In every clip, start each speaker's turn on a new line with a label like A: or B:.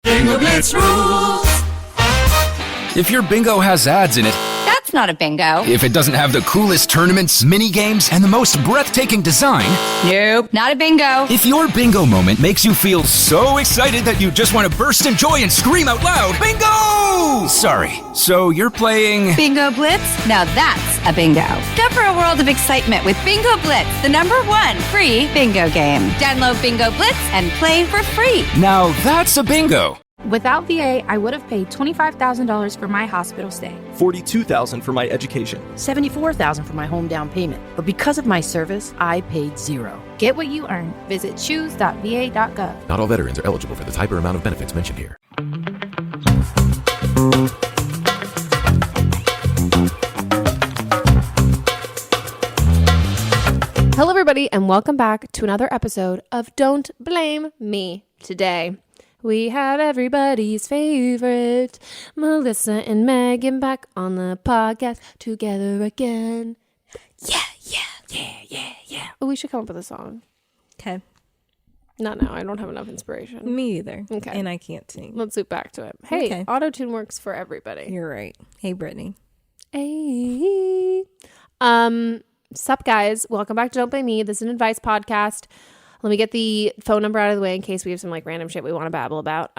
A: Bingo Blitz rules.
B: If your bingo has ads in it,
C: That's not a bingo.
B: if it doesn't have the coolest tournaments, mini games, and the most breathtaking design,
C: Nope, not a bingo.
B: if your bingo moment makes you feel so excited that you just want to burst in joy and scream out loud, bingo! Sorry, so you're playing...
C: Bingo Blitz? Now that's a bingo. Go for a world of excitement with Bingo Blitz, the #1 free bingo game. Download Bingo Blitz and play for free.
B: Now that's a bingo.
D: Without VA, I would have paid $25,000 for my hospital stay.
E: $42,000 for my education.
F: $74,000 for my home down payment. But because of my service, I paid $0.
D: Get what you earn. Visit choose.va.gov.
G: Not all veterans are eligible for the type or amount of benefits mentioned here.
H: Hello, everybody, and welcome back to another episode of Don't Blame Me. Today, we have everybody's favorite Melissa and Megan back on the podcast together again. Yeah. Oh, we should come up with a song.
I: Okay.
H: Not now. I don't have enough inspiration.
I: Me either.
H: Okay.
I: And I can't sing.
H: Let's loop back to it. Hey,
I: Okay.
H: auto-tune works for everybody.
I: You're right. Hey, Brittany.
H: Hey. Sup, guys. Welcome back to Don't Blame Me. This is an advice podcast. Let me get the phone number out of the way in case we have some random shit we want to babble about.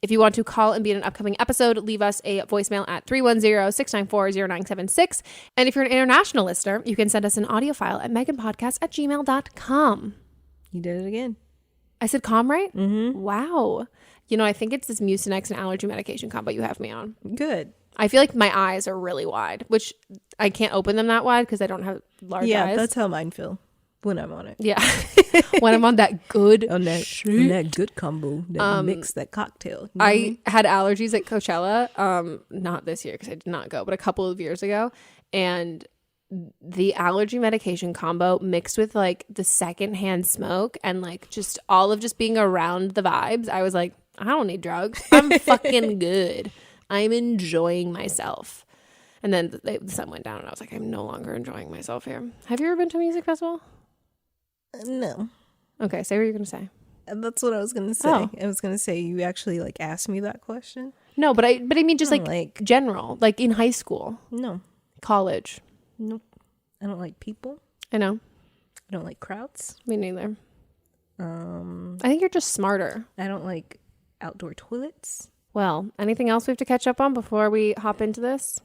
H: If you want to call and be in an upcoming episode, leave us a voicemail at 310-694-0976. And if you're an international listener, you can send us an audio file at meghanpodcast@gmail.com.
I: You did it again.
H: I said com, right? Mm-hmm. Wow. I think it's this Mucinex and allergy medication combo you have me on.
I: Good.
H: I feel like my eyes are really wide, which I can't open them that wide because I don't have large eyes.
I: Yeah, that's how mine feel when I'm on it.
H: Yeah. When I'm on that good
I: on that good combo, that mix, that cocktail.
H: I had allergies at Coachella, not this year because I did not go, but a couple of years ago. And the allergy medication combo mixed with the secondhand smoke and just all of just being around the vibes. I was like, I don't need drugs. I'm fucking good. I'm enjoying myself. And then the sun went down and I was like, I'm no longer enjoying myself here. Have you ever been to a music festival?
I: No.
H: Okay, say what you're going to say.
I: That's what I was going to say.
H: Oh.
I: I was going to say you actually asked me that question.
H: No, but I mean just general, in high school.
I: No.
H: College.
I: Nope. I don't like people.
H: I know.
I: I don't like crowds.
H: Me neither. I think you're just smarter.
I: I don't like outdoor toilets.
H: Well, anything else we have to catch up on before we hop into this?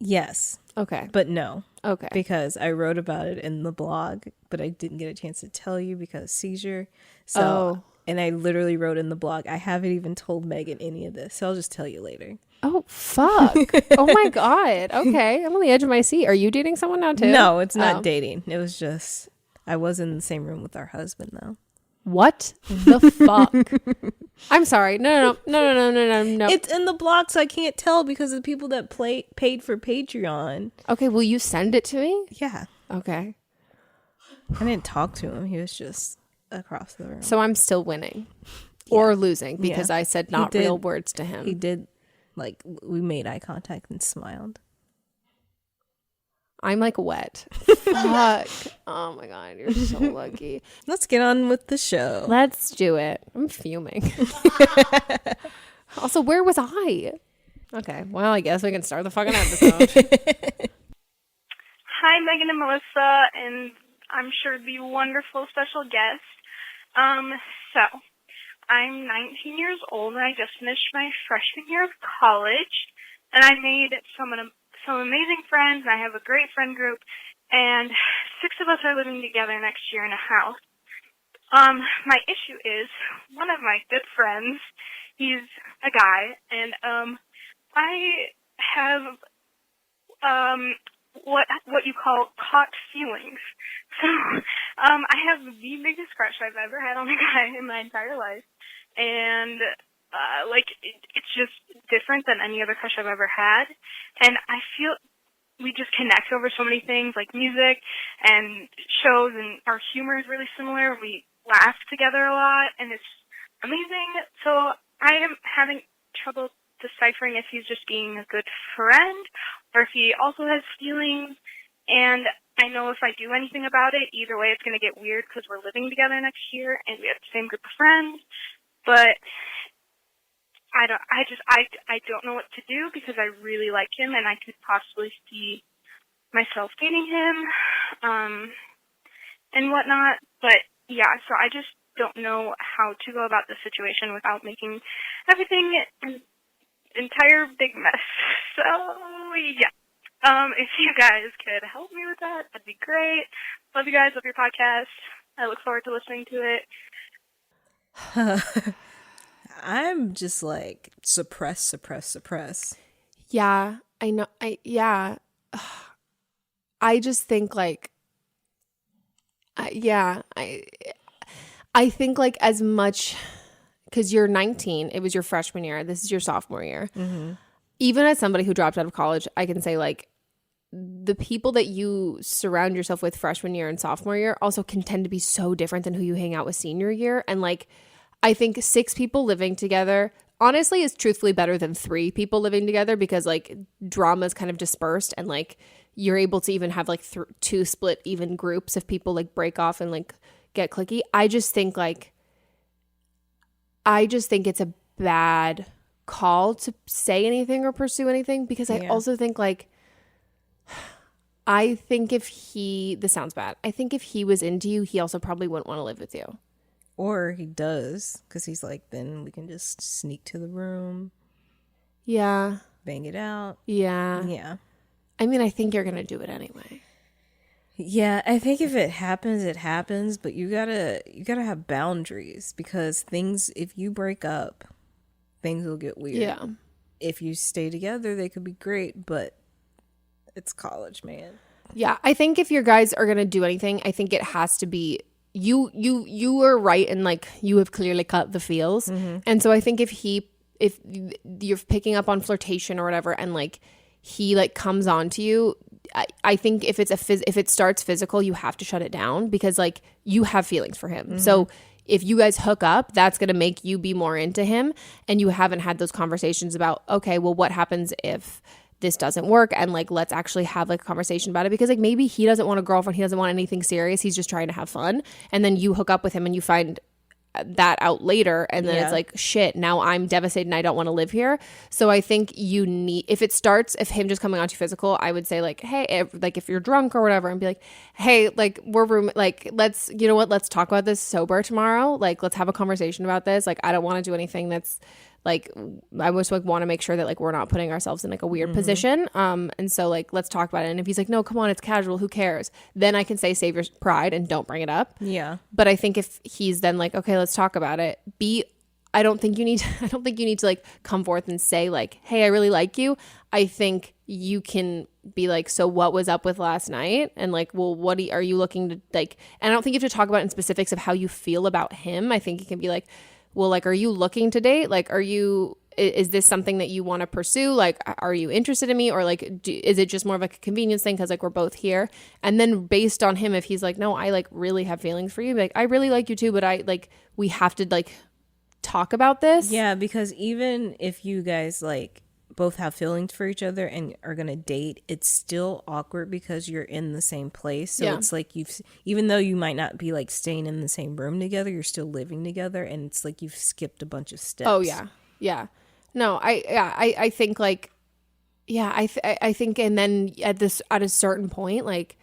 I: Yes.
H: Okay.
I: But no.
H: Okay.
I: Because I wrote about it in the blog, but I didn't get a chance to tell you because seizure. So, and I literally wrote in the blog, I haven't even told Megan any of this. So I'll just tell you later.
H: Oh, fuck. Oh my God. Okay. I'm on the edge of my seat. Are you dating someone now too?
I: No, it's not dating. It was just, I was in the same room with our husband though.
H: What the fuck? I'm sorry. No.
I: It's in the blog, so I can't tell because of the people that paid for Patreon.
H: Okay, will you send it to me?
I: Yeah.
H: Okay.
I: I didn't talk to him. He was just across the room.
H: So I'm still winning or losing because I said not real words to him.
I: He did, we made eye contact and smiled.
H: I'm wet. Fuck. Oh my God, you're so lucky.
I: Let's get on with the show.
H: Let's do it. I'm fuming. Also, where was I? Okay, well, I guess we can start the fucking episode.
J: Hi, Megan and Melissa, and I'm sure the wonderful special guest. So, I'm 19 years old, and I just finished my freshman year of college, and I made some amazing friends, and I have a great friend group, and 6 of us are living together next year in a house. My issue is, one of my good friends, he's a guy, and I have what you call caught feelings. So I have the biggest crush I've ever had on a guy in my entire life, and it's just different than any other crush I've ever had, and I feel we just connect over so many things like music and shows, and our humor is really similar. We laugh together a lot, and it's amazing. So I am having trouble deciphering if he's just being a good friend or if he also has feelings, and I know if I do anything about it, either way it's going to get weird because we're living together next year and we have the same group of friends. But I don't know what to do because I really like him and I could possibly see myself dating him, and whatnot. But yeah, so I just don't know how to go about the situation without making everything an entire big mess. So yeah. If you guys could help me with that, that'd be great. Love you guys. Love your podcast. I look forward to listening to it.
I: I'm just like suppress.
H: Yeah, I know. I just think like, I think like as much, because you're 19, it was your freshman year. This is your sophomore year.
I: Mm-hmm.
H: Even as somebody who dropped out of college, I can say like the people that you surround yourself with freshman year and sophomore year also can tend to be so different than who you hang out with senior year. And like, I think 6 people living together honestly is truthfully better than 3 people living together, because like drama is kind of dispersed and like you're able to even have like 2 split even groups if people like break off and like get cliquey. I just think it's a bad call to say anything or pursue anything, because I also think like, I think this sounds bad, I think if he was into you, he also probably wouldn't want to live with you.
I: Or he does, because he's like, then we can just sneak to the room.
H: Yeah.
I: Bang it out.
H: Yeah.
I: Yeah.
H: I mean, I think you're going to do it anyway.
I: Yeah, I think if it happens, it happens, but you gotta have boundaries, because if you break up, things will get weird.
H: Yeah.
I: If you stay together, they could be great, but it's college, man.
H: Yeah, I think if your guys are going to do anything, I think it has to be you were right, and like you have clearly cut the feels. Mm-hmm. And so I think if you're picking up on flirtation or whatever, and like he like comes on to you, I think if it starts physical, you have to shut it down, because like you have feelings for him. Mm-hmm. So if you guys hook up, that's going to make you be more into him, and you haven't had those conversations about, okay, well, what happens if this doesn't work, and like let's actually have like a conversation about it, because like maybe he doesn't want a girlfriend, he doesn't want anything serious, he's just trying to have fun, and then you hook up with him and you find that out later, and then it's like, shit, now I'm devastated and I don't want to live here. So I think you need, if him just coming on to physical, I would say like, hey, if you're drunk or whatever, and be like, hey, like let's, you know what, let's talk about this sober tomorrow, like let's have a conversation about this, like I don't want to do anything that's like, I just like want to make sure that like we're not putting ourselves in like a weird position, and so like let's talk about it. And if he's like, no, come on, it's casual, who cares, then I can say save your pride and don't bring it up.
I: Yeah.
H: But I think if he's then like, okay, let's talk about it, I don't think you need to like come forth and say like, hey, I really like you. I think you can be like, so what was up with last night? And like, well, what are you looking to like, and I don't think you have to talk about it in specifics of how you feel about him. I think you can be like, well, like, are you looking to date? Like, is this something that you want to pursue? Like, are you interested in me? Or like, is it just more of like a convenience thing? Cause like, we're both here. And then based on him, if he's like, no, I like really have feelings for you. Like, I really like you too, but I like, we have to like talk about this.
I: Yeah. Because even if you guys like both have feelings for each other and are going to date, it's still awkward because you're in the same place. So it's like even though you might not be like staying in the same room together, you're still living together, and it's like you've skipped a bunch of steps.
H: Oh yeah. Yeah. No, I think like, yeah, I think, and then at a certain point, like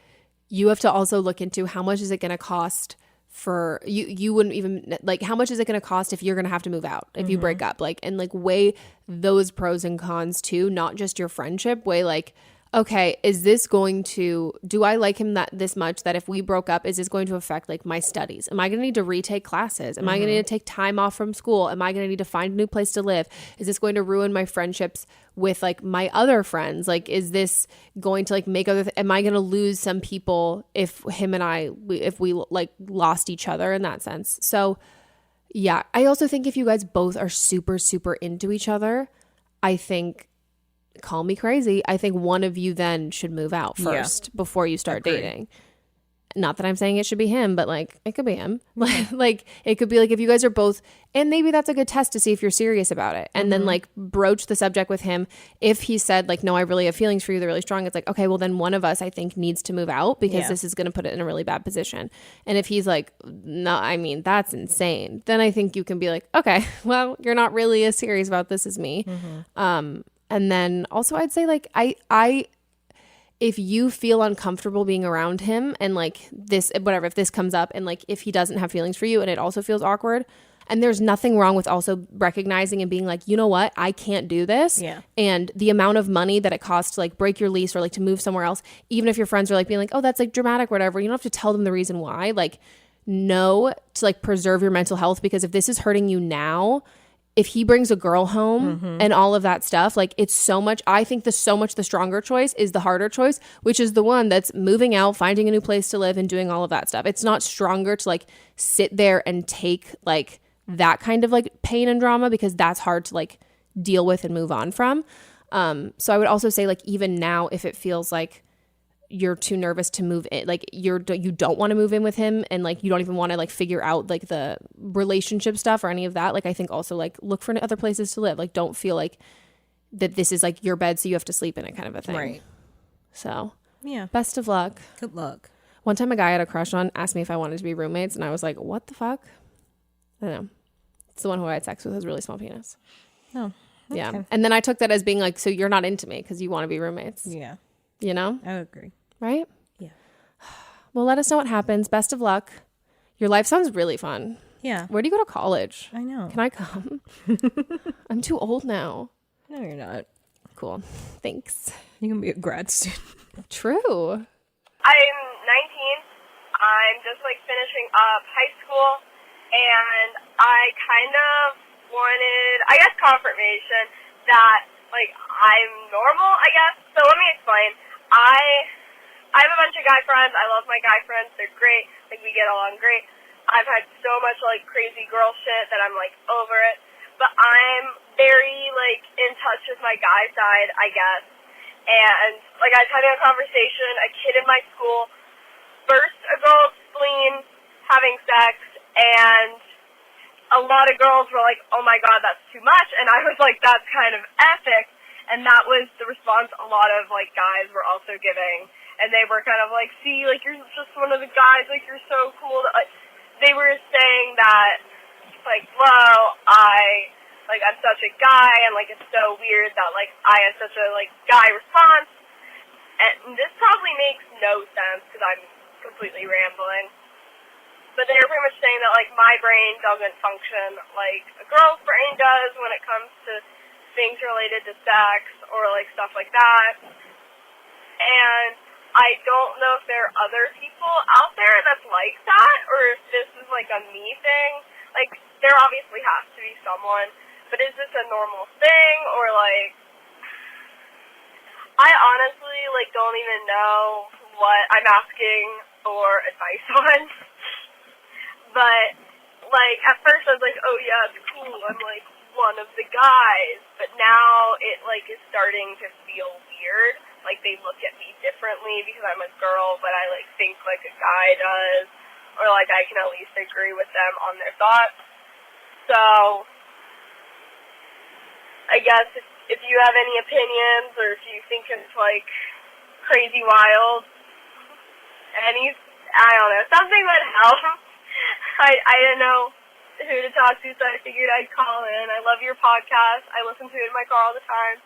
H: you have to also look into how much is it going to cost for you wouldn't even like, how much is it going to cost if you're going to have to move out if you break up, like, and like weigh those pros and cons too, not just your friendship, weigh like, okay, do I like him this much that if we broke up, is this going to affect like my studies? Am I going to need to retake classes? Am I going to need to take time off from school? Am I going to need to find a new place to live? Is this going to ruin my friendships with like my other friends? Like, is this going to like make am I going to lose some people if we like lost each other in that sense? So yeah, I also think if you guys both are super, super into each other, I think, call me crazy, I think one of you then should move out first before you start dating. not that I'm saying it should be him, but like it could be him. Like it could be like if you guys are both, and maybe that's a good test to see if you're serious about it. And then like broach the subject with him. If he said like, no, I really have feelings for you, they're really strong. It's like, okay, well then one of us I think needs to move out because this is going to put it in a really bad position. And if he's like, no, I mean, that's insane. Then I think you can be like, okay, well, you're not really as serious about this as me. And then also I'd say like, if you feel uncomfortable being around him and like this, whatever, if this comes up and like if he doesn't have feelings for you and it also feels awkward, and there's nothing wrong with also recognizing and being like, you know what, I can't do this.
I: Yeah.
H: And the amount of money that it costs to like break your lease or like to move somewhere else, even if your friends are like being like, oh, that's like dramatic or whatever, you don't have to tell them the reason why. Like, no, to like preserve your mental health, because if this is hurting you now, if he brings a girl home and all of that stuff, like it's so much, I think the stronger choice is the harder choice, which is the one that's moving out, finding a new place to live and doing all of that stuff. It's not stronger to like sit there and take like that kind of like pain and drama, because that's hard to like deal with and move on from. So I would also say like even now, if it feels like you're too nervous to move in, like you don't want to move in with him and like you don't even want to like figure out like the relationship stuff or any of that, like I think also like look for other places to live. Like don't feel like that this is like your bed so you have to sleep in it kind of a thing. Right. So
I: yeah,
H: best of luck.
I: Good luck.
H: One time a guy I had a crush on asked me if I wanted to be roommates and I was like, what the fuck? I don't know. It's the one who I had sex with, has a really small penis.
I: Oh, okay.
H: Yeah. And then I took that as being like, so you're not into me because you want to be roommates.
I: Yeah.
H: You know?
I: I agree.
H: Right?
I: Yeah.
H: Well, let us know what happens. Best of luck. Your life sounds really fun.
I: Yeah.
H: Where do you go to college?
I: I know.
H: Can I come? I'm too old now.
I: No, you're not.
H: Cool. Thanks.
I: You can be a grad student.
H: True.
J: I'm 19. I'm just like finishing up high school, and I kind of wanted, I guess, confirmation that like I'm normal, I guess. So let me explain. I have a bunch of guy friends. I love my guy friends. They're great. Like we get along great. I've had so much like crazy girl shit that I'm like over it. But I'm very like in touch with my guy side, I guess. And like I was having a conversation, a kid in my school burst a girl's spleen having sex, and a lot of girls were like, oh my god, that's too much. And I was like, that's kind of epic. And that was the response a lot of like guys were also giving. And they were kind of like, see, like you're just one of the guys, like you're so cool. Like, they were saying that like, whoa, I'm such a guy, and like it's so weird that like I have such a like guy response. And this probably makes no sense because I'm completely rambling. But they're pretty much saying that like my brain doesn't function like a girl's brain does when it comes to things related to sex or like stuff like that. And I don't know if there are other people out there that's like that, or if this is like a me thing. Like there obviously has to be someone, but is this a normal thing, or like I honestly like don't even know what I'm asking for advice on. But like at first I was like, oh yeah, it's cool, I'm like one of the guys, but now it like is starting to feel weird. Like they look at me differently because I'm a girl, but I like think like a guy does, or like I can at least agree with them on their thoughts. So I guess if you have any opinions, or if you think it's like crazy wild, I don't know, something would help. I didn't know who to talk to, so I figured I'd call in. I love your podcast. I listen to it in my car all the time.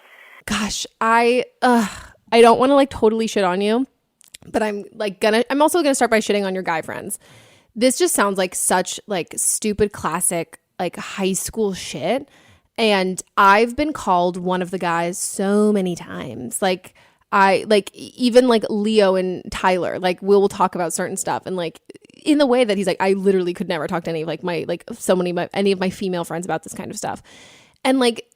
H: Gosh, I don't want to like totally shit on you, but I'm also gonna start by shitting on your guy friends. This just sounds like such like stupid classic like high school shit. And I've been called one of the guys so many times. Like I like even like Leo and Tyler, like we'll talk about certain stuff, and like in the way that he's like, I literally could never talk to any of like my like any of my female friends about this kind of stuff. And like,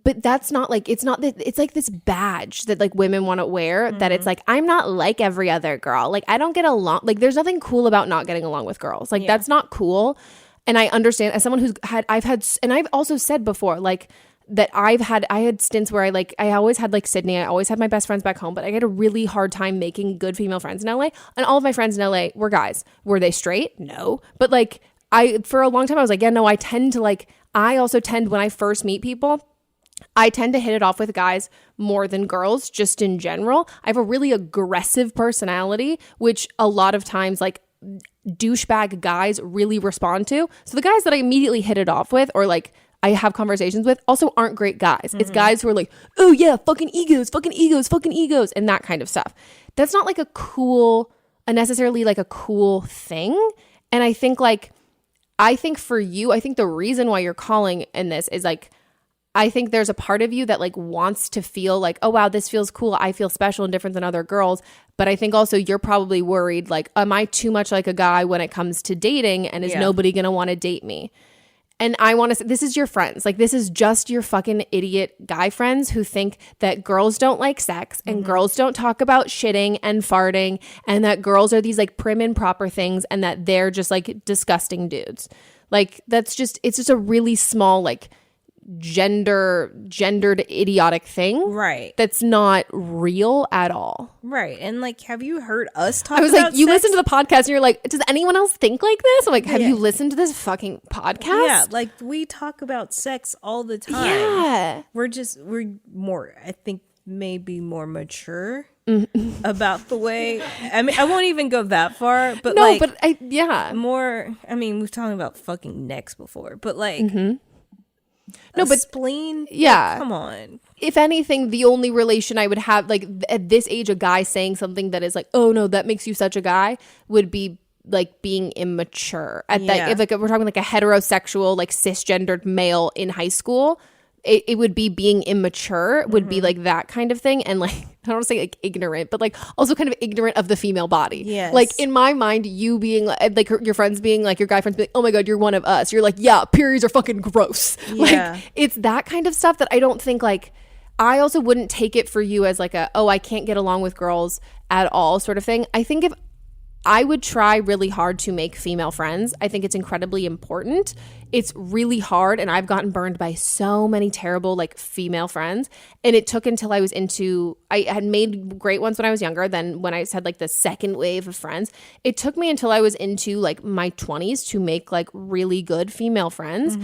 H: but that's not like, it's not that, it's like this badge that like women want to wear, that it's like, I'm not like every other girl. Like I don't get along. Like there's nothing cool about not getting along with girls. Like that's not cool. And I understand as someone and I've also said before, like that I had stints where I always had like Sydney, I always had my best friends back home, but I had a really hard time making good female friends in LA. And all of my friends in LA were guys. Were they straight? No. But like for a long time I was like, yeah, no, I also tend when I first meet people, I tend to hit it off with guys more than girls just in general. I have a really aggressive personality, which a lot of times like douchebag guys really respond to. So the guys that I immediately hit it off with or like I have conversations with also aren't great guys. It's guys who are like, oh yeah, fucking egos, and that kind of stuff. That's not like necessarily like a cool thing. And I think for you, I think the reason why you're calling in this is like, I think there's a part of you that like wants to feel like, oh wow, this feels cool. I feel special and different than other girls. But I think also you're probably worried like, am I too much like a guy when it comes to dating and is nobody going to want to date me? And I want to say, this is your friends. Like, this is just your fucking idiot guy friends who think that girls don't like sex and girls don't talk about shitting and farting and that girls are these like prim and proper things and that they're just like disgusting dudes. Like, it's just a really small, like, gendered idiotic thing.
I: Right.
H: That's not real at all.
I: Right. And like, have you heard us talk about
H: I was like, you
I: sex?
H: listen to the podcast and you're like, does anyone else think like this? I'm like, have you listened to this fucking podcast?
I: Yeah. Like, we talk about sex all the time.
H: Yeah.
I: We're more, I think, maybe more mature about the way. I mean, I won't even go that far, but
H: no,
I: like,
H: but
I: more. I mean, we've talked about fucking necks before, but like,
H: no, but
I: spleen.
H: Yeah,
I: like, come on.
H: If anything, the only relation I would have, like at this age, a guy saying something that is like, "Oh no, that makes you such a guy," would be like being immature. At that, if like we're talking like a heterosexual, like cisgendered male in high school. It would be being immature, would be like that kind of thing. And like, I don't want to say like ignorant, but like also kind of ignorant of the female body.
I: Yes.
H: Like in my mind, you being like your friends being like, your guy friends being like, oh my God, you're one of us. You're like, yeah, periods are fucking gross.
I: Yeah.
H: Like it's that kind of stuff that I don't think like, I also wouldn't take it for you as like I can't get along with girls at all sort of thing. I think if I would try really hard to make female friends. I think it's incredibly important. It's really hard, and I've gotten burned by so many terrible like female friends. And it took until I had made great ones when I was younger. Then when I had like the second wave of friends, it took me until I was into like my 20s to make like really good female friends.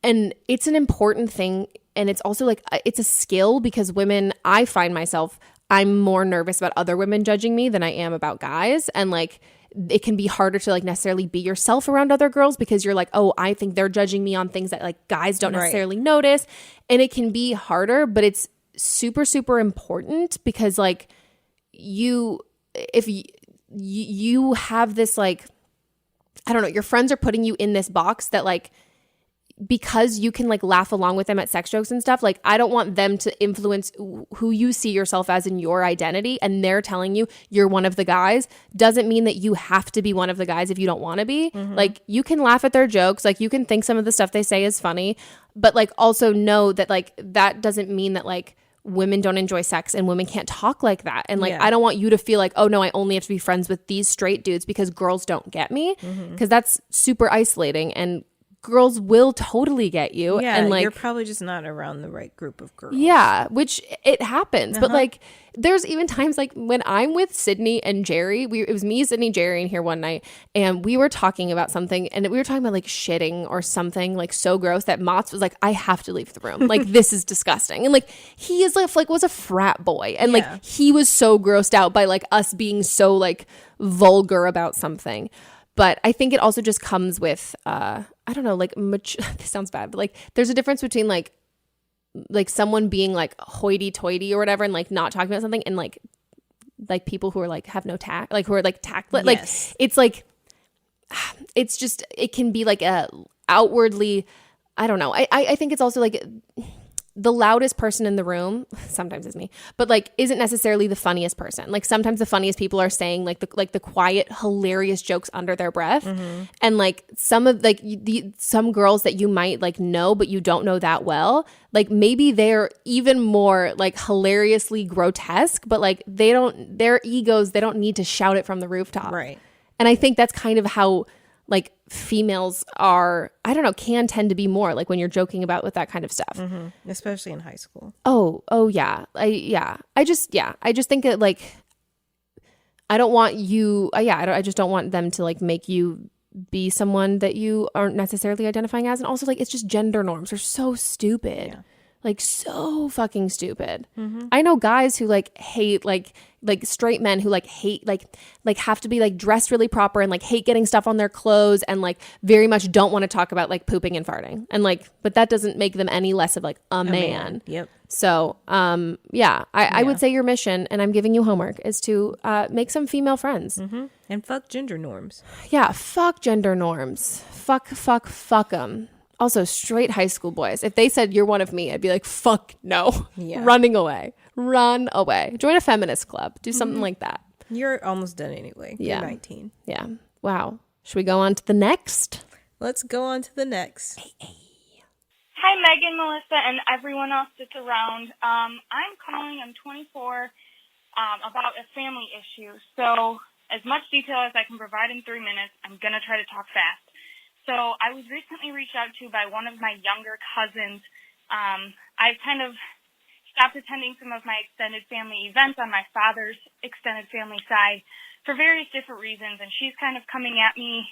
H: And it's an important thing. And it's also like, it's a skill because women, I find myself, I'm more nervous about other women judging me than I am about guys. And like, it can be harder to like necessarily be yourself around other girls because you're like, oh, I think they're judging me on things that like guys don't necessarily notice. And it can be harder, but it's super, super important because like if you have this like, I don't know, your friends are putting you in this box that like, because you can like laugh along with them at sex jokes and stuff, like I don't want them to influence who you see yourself as in your identity, and they're telling you you're one of the guys doesn't mean that you have to be one of the guys if you don't want to be. Like you can laugh at their jokes, like you can think some of the stuff they say is funny, but like also know that like that doesn't mean that like women don't enjoy sex and women can't talk like that. And like I don't want you to feel like, oh no, I only have to be friends with these straight dudes because girls don't get me, because that's super isolating, and girls will totally get you.
I: Yeah,
H: and like
I: you're probably just not around the right group of girls.
H: Yeah, which it happens. But like there's even times like when I'm with Sydney and Jerry, it was me, Sydney, Jerry in here one night, and we were talking about something, and we were talking about like shitting or something like so gross that Mats was like, I have to leave the room. Like this is disgusting. And like he is like was a frat boy, and like he was so grossed out by like us being so like vulgar about something. But I think it also just comes with, I don't know, like, this sounds bad, but like, there's a difference between like someone being like hoity-toity or whatever and like not talking about something, and like people who are like have no tact, like who are like tactless. Like it's like, it's just, it can be like a outwardly, I don't know. I think it's also like the loudest person in the room, sometimes it's me, but like isn't necessarily the funniest person. Like sometimes the funniest people are saying like the quiet, hilarious jokes under their breath. And like some of like some girls that you might like know, but you don't know that well, like maybe they're even more like hilariously grotesque, but like their egos, they don't need to shout it from the rooftop.
I: Right.
H: And I think that's kind of how like females are, I don't know, can tend to be more like when you're joking about with that kind of stuff.
I: Especially in high school.
H: Oh yeah. I just think that like, I don't want you, I just don't want them to like make you be someone that you aren't necessarily identifying as. And also like, it's just gender norms are so stupid. Yeah. Like so fucking stupid. I know guys who like hate like straight men who like hate like have to be like dressed really proper and like hate getting stuff on their clothes and like very much don't want to talk about like pooping and farting and like, but that doesn't make them any less of like a man.
I: Yep.
H: So I would say your mission, and I'm giving you homework, is to make some female friends.
I: And fuck gender norms.
H: Yeah, fuck gender norms. Fuck them. Also, straight high school boys. If they said you're one of me, I'd be like, fuck no. Yeah. Running away. Run away. Join a feminist club. Do something like that.
I: You're almost done anyway.
H: Yeah.
I: You're 19.
H: Yeah. Wow. Should we go on to the next?
I: Let's go on to the next.
J: Hi, Megan, Melissa, and everyone else that's around. I'm calling, I'm 24, about a family issue. So as much detail as I can provide in 3 minutes, I'm going to try to talk fast. So I was recently reached out to by one of my younger cousins. I've kind of stopped attending some of my extended family events on my father's extended family side for various different reasons, and she's kind of coming at me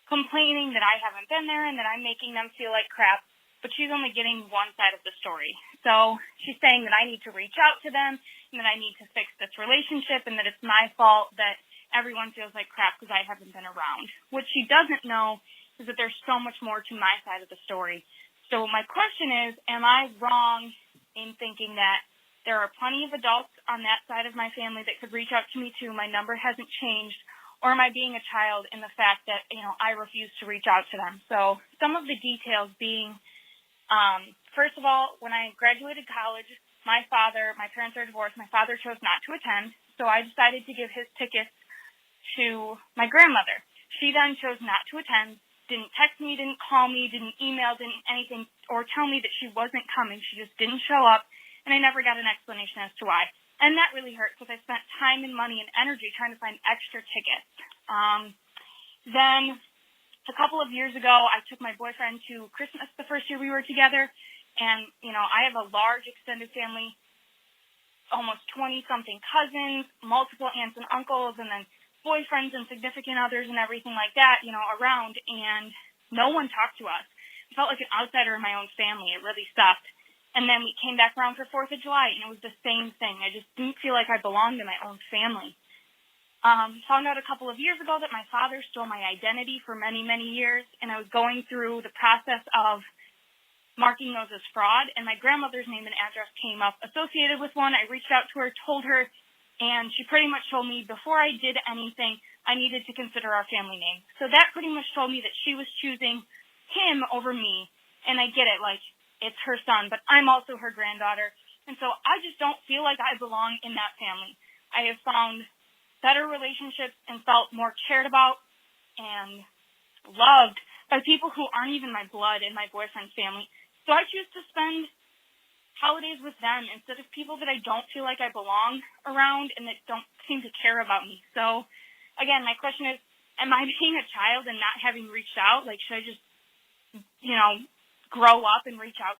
J: complaining that I haven't been there and that I'm making them feel like crap, but she's only getting one side of the story. So she's saying that I need to reach out to them and that I need to fix this relationship and that it's my fault that everyone feels like crap because I haven't been around. What she doesn't know is that there's so much more to my side of the story. So my question is, am I wrong in thinking that there are plenty of adults on that side of my family that could reach out to me too? My number hasn't changed. Or am I being a child in the fact that, I refuse to reach out to them? So some of the details being, first of all, when I graduated college, my parents are divorced. My father chose not to attend. So I decided to give his tickets to my grandmother. She then chose not to attend, didn't text me, didn't call me, didn't email, didn't anything, or tell me that she wasn't coming. She just didn't show up, and I never got an explanation as to why. And that really hurt because I spent time and money and energy trying to find extra tickets. Then a couple of years ago, I took my boyfriend to Christmas the first year we were together, and, I have a large extended family, almost 20-something cousins, multiple aunts and uncles, and then boyfriends and significant others and everything like that, around, and no one talked to us. I felt like an outsider in my own family. It really sucked. And then we came back around for 4th of July, and it was the same thing. I just didn't feel like I belonged in my own family. Found out a couple of years ago that my father stole my identity for many, many years, and I was going through the process of marking those as fraud, and my grandmother's name and address came up associated with one. I reached out to her, told her, and she pretty much told me before I did anything, I needed to consider our family name. So that pretty much told me that she was choosing him over me. And I get it, like, it's her son, but I'm also her granddaughter. And so I just don't feel like I belong in that family. I have found better relationships and felt more cared about and loved by people who aren't even my blood in my boyfriend's family. So I choose to spend holidays with them instead of people that I don't feel like I belong around and that don't seem to care about me. So, again, my question is, am I being a child and not having reached out? Like, should I just, grow up and reach out?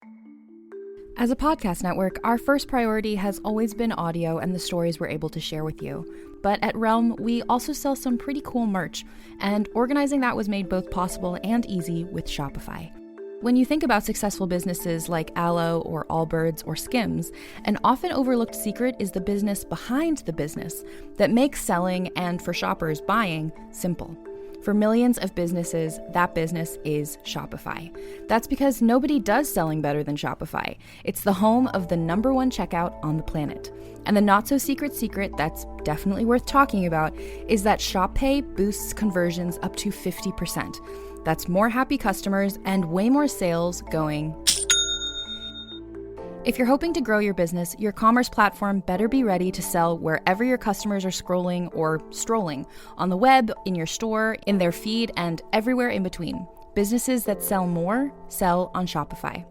D: As a podcast network, our first priority has always been audio and the stories we're able to share with you. But at Realm, we also sell some pretty cool merch, and organizing that was made both possible and easy with Shopify. When you think about successful businesses like Aloe or Allbirds or Skims, an often overlooked secret is the business behind the business that makes selling and, for shoppers, buying simple. For millions of businesses, that business is Shopify. That's because nobody does selling better than Shopify. It's the home of the #1 checkout on the planet. And the not-so-secret secret that's definitely worth talking about is that Shop Pay boosts conversions up to 50%. That's more happy customers and way more sales going. If you're hoping to grow your business, your commerce platform better be ready to sell wherever your customers are scrolling or strolling, on the web, in your store, in their feed, and everywhere in between. Businesses that sell more, sell on Shopify.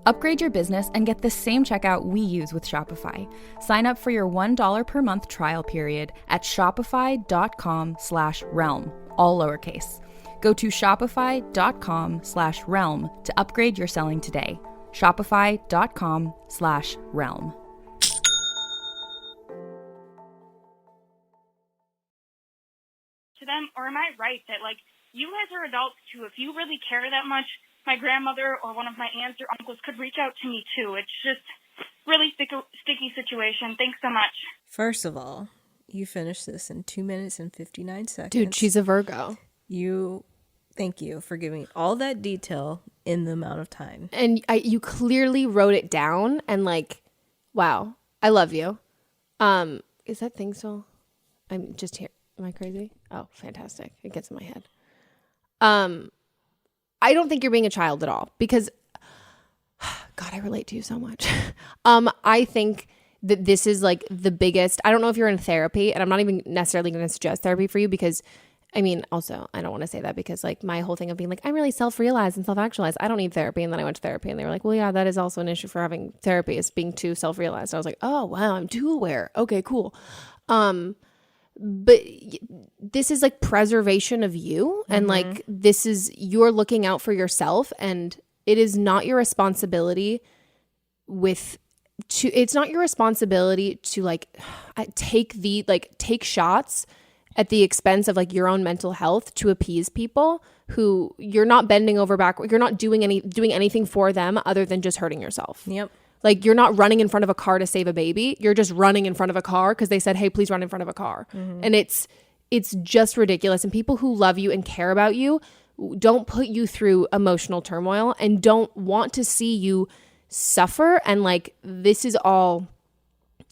D: Upgrade your business and get the same checkout we use with Shopify. Sign up for your $1 per month trial period at shopify.com/realm, all lowercase. Go to shopify.com/realm to upgrade your selling today. Shopify.com/realm.
J: To them, or am I right that, like, you guys are adults too? If you really care that much, my grandmother or one of my aunts or uncles could reach out to me too. It's just really sticky situation. Thanks so much.
I: First of all, you finished this in 2 minutes and 59 seconds.
H: Dude, she's a Virgo.
I: Thank you for giving all that detail in the amount of time.
H: And you clearly wrote it down and like, wow, I love you. Is that thing still? I'm just here. Am I crazy? Oh, fantastic. It gets in my head. I don't think you're being a child at all because, God, I relate to you so much. I think that this is like the biggest, I don't know if you're in therapy, and I'm not even necessarily going to suggest therapy for you because, I mean, also, I don't want to say that because like my whole thing of being like, I'm really self-realized and self-actualized. I don't need therapy. And then I went to therapy and they were like, well, yeah, that is also an issue for having therapy is being too self-realized. I was like, oh, wow, I'm too aware. Okay, cool. But this is like preservation of you. And like, this is, you're looking out for yourself and it is not your responsibility it's not your responsibility to like take shots at the expense of like your own mental health to appease people who you're not bending over backward. You're not doing anything for them other than just hurting yourself.
I: Yep.
H: Like you're not running in front of a car to save a baby. You're just running in front of a car because they said, hey, please run in front of a car. And it's just ridiculous. And people who love you and care about you don't put you through emotional turmoil and don't want to see you suffer. And like, this is all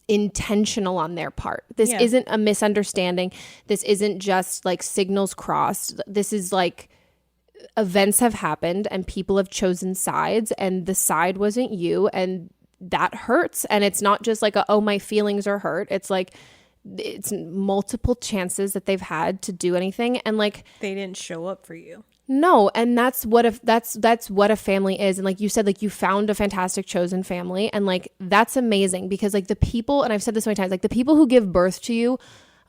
H: intentional on their part. This isn't a misunderstanding. This isn't just like signals crossed. This is like events have happened and people have chosen sides and the side wasn't you, and that hurts. And it's not just like my feelings are hurt. It's like it's multiple chances that they've had to do anything and like
I: they didn't show up for you.
H: No, and that's what a family is. And like you said, like you found a fantastic chosen family, and like that's amazing because like the people, and I've said this so many times, like the people who give birth to you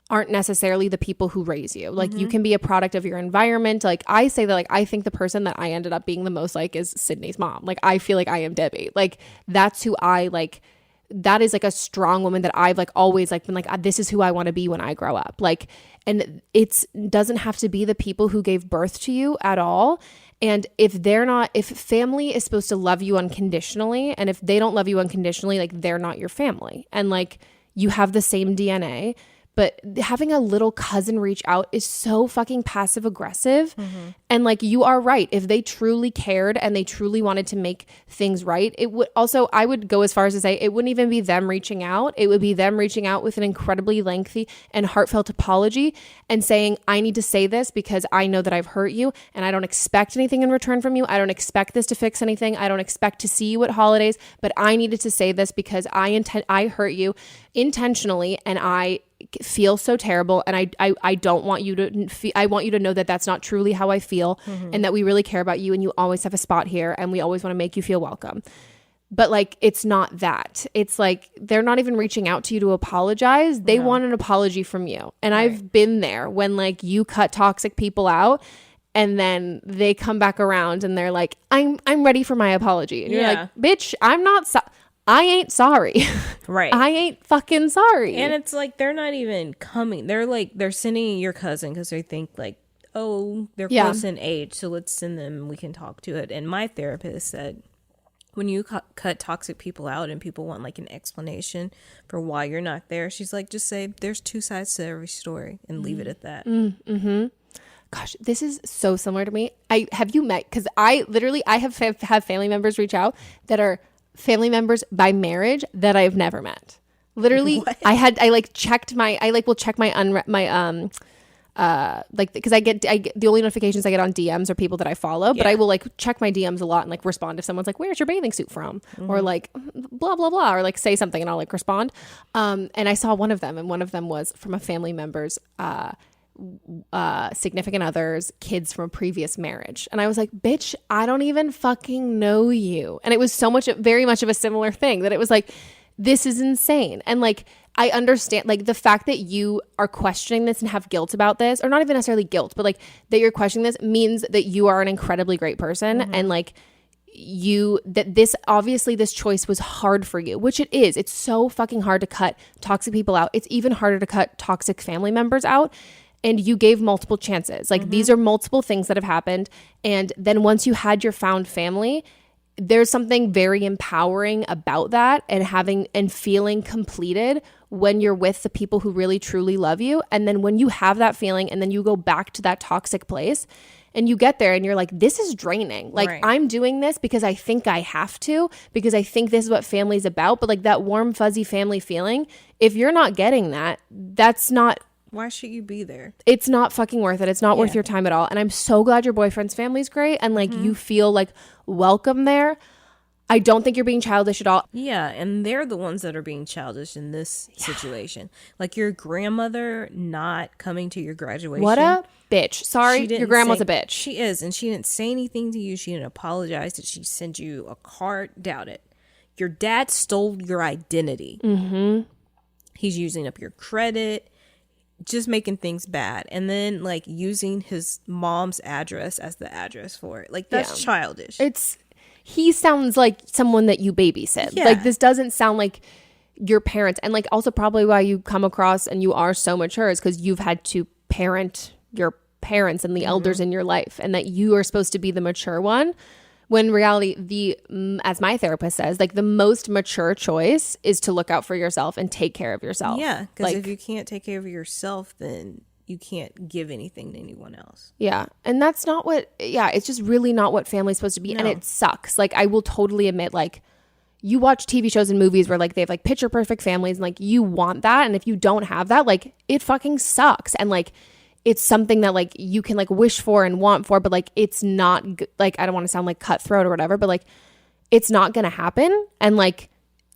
H: aren't necessarily the people who raise you. Like you can be a product of your environment. Like I say that, like I think the person that I ended up being the most like is Sydney's mom. Like I feel like I am Debbie. Like that's who I like. That is like a strong woman that I've like always like been like, this is who I want to be when I grow up. Like, and it doesn't have to be the people who gave birth to you at all. And if family is supposed to love you unconditionally, and if they don't love you unconditionally, like they're not your family. And like you have the same DNA, but having a little cousin reach out is so fucking passive aggressive. And like, you are right. If they truly cared and they truly wanted to make things right, it would also, I would go as far as to say, it wouldn't even be them reaching out. It would be them reaching out with an incredibly lengthy and heartfelt apology and saying, I need to say this because I know that I've hurt you and I don't expect anything in return from you. I don't expect this to fix anything. I don't expect to see you at holidays, but I needed to say this because I hurt you intentionally and I feel so terrible, and I don't want you to I want you to know that that's not truly how I feel, and that we really care about you and you always have a spot here and we always want to make you feel welcome. But like, it's not that. It's like they're not even reaching out to you to apologize. They want an apology from you. And I've been there when like you cut toxic people out and then they come back around and they're like, I'm ready for my apology. And you're like, bitch, I ain't sorry.
I: Right.
H: I ain't fucking sorry.
I: And it's like, they're not even coming. They're sending your cousin because they think like, oh, they're close in age, so let's send them and we can talk to it. And my therapist said, when you cut toxic people out and people want like an explanation for why you're not there, she's like, just say there's two sides to every story and leave it at that.
H: Gosh, this is so similar to me. Have you met? Because I have family members reach out that are family members by marriage that I've never met. Literally, what? I will check because I get the only notifications I get on DMs are people that I follow, but I will like check my DMs a lot and like respond if someone's like, where's your bathing suit from? Or like blah, blah, blah, or like say something and I'll like respond. And I saw one of them, and one of them was from a family member's significant others, kids from a previous marriage. And I was like, bitch, I don't even fucking know you. And it was very much of a similar thing that it was like, this is insane. And like, I understand, like, the fact that you are questioning this and have guilt about this, or not even necessarily guilt, but like that you're questioning this means that you are an incredibly great person. And like this choice was hard for you, which it is. It's so fucking hard to cut toxic people out. It's even harder to cut toxic family members out. And you gave multiple chances. Like these are multiple things that have happened. And then once you had your found family, there's something very empowering about that, and having and feeling completed when you're with the people who really truly love you. And then when you have that feeling and then you go back to that toxic place and you get there and you're like, this is draining. Like I'm doing this because I think I have to, because I think this is what family's about. But like that warm, fuzzy family feeling, if you're not getting that, that's not.
I: Why should you be there?
H: It's not fucking worth it. It's not worth your time at all. And I'm so glad your boyfriend's family's great and like you feel like welcome there. I don't think you're being childish at all.
I: Yeah, and they're the ones that are being childish in this situation. Like your grandmother not coming to your graduation.
H: What a bitch. Sorry, your grandma's a bitch.
I: She is, and she didn't say anything to you. She didn't apologize. Did she send you a card? Doubt it. Your dad stole your identity. He's using up your credit. Just making things bad, and then like using his mom's address as the address for it. Like that's childish.
H: He sounds like someone that you babysit. Like this doesn't sound like your parents. And like also probably why you come across and you are so mature is because you've had to parent your parents and the elders in your life, and that you are supposed to be the mature one. When in reality, as my therapist says, like the most mature choice is to look out for yourself and take care of yourself.
I: Yeah, because
H: like,
I: if you can't take care of yourself, then you can't give anything to anyone else.
H: Yeah, and that's not what, it's just really not what family's supposed to be. No. And it sucks. Like I will totally admit, like you watch TV shows and movies where like they have like picture perfect families and like you want that. And if you don't have that, like it fucking sucks. And like it's something that like you can like wish for and want for, but like it's not like, I don't want to sound like cutthroat or whatever, but like it's not going to happen. And like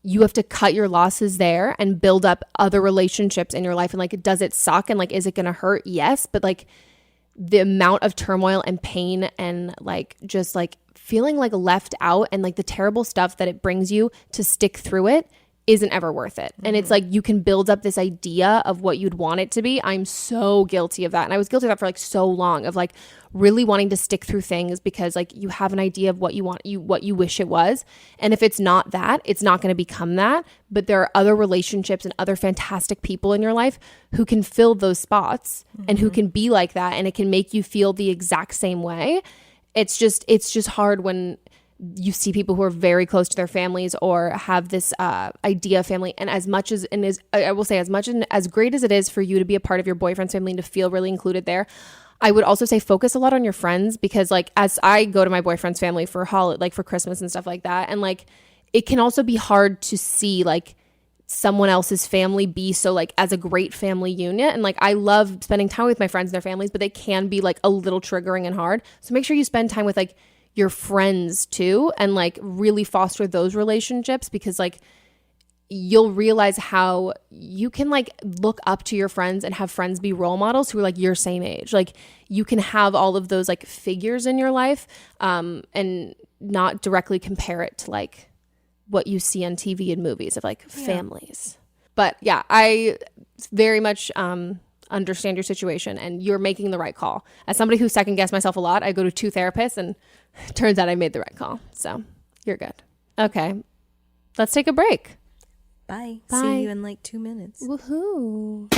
H: you have to cut your losses there and build up other relationships in your life. And like, does it suck? And like, is it going to hurt? Yes. But like the amount of turmoil and pain and like just like feeling like left out and like the terrible stuff that it brings you to stick through it isn't ever worth it. And it's like you can build up this idea of what you'd want it to be. I'm so guilty of that. And I was guilty of that for like so long, of like really wanting to stick through things because like you have an idea of what you want, what you wish it was. And if it's not that, it's not going to become that. But there are other relationships and other fantastic people in your life who can fill those spots and who can be like that. And it can make you feel the exact same way. It's just hard when you see people who are very close to their families or have this idea of family. And as much as, and is, I will say, as much and as great as it is for you to be a part of your boyfriend's family and to feel really included there, I would also say focus a lot on your friends, because like as I go to my boyfriend's family for like for Christmas and stuff like that, and like it can also be hard to see like someone else's family be so like as a great family unit. And like I love spending time with my friends and their families, but they can be like a little triggering and hard. So make sure you spend time with like your friends too, and like really foster those relationships, because like you'll realize how you can like look up to your friends and have friends be role models who are like your same age. Like you can have all of those like figures in your life and not directly compare it to like what you see on TV and movies of like families. But yeah, I very much understand your situation, and you're making the right call. As somebody who second guessed myself a lot, I go to 2 therapists, and it turns out I made the right call. So you're good. Okay, let's take a break.
I: Bye.
H: Bye.
I: See you in like 2 minutes.
H: Woohoo.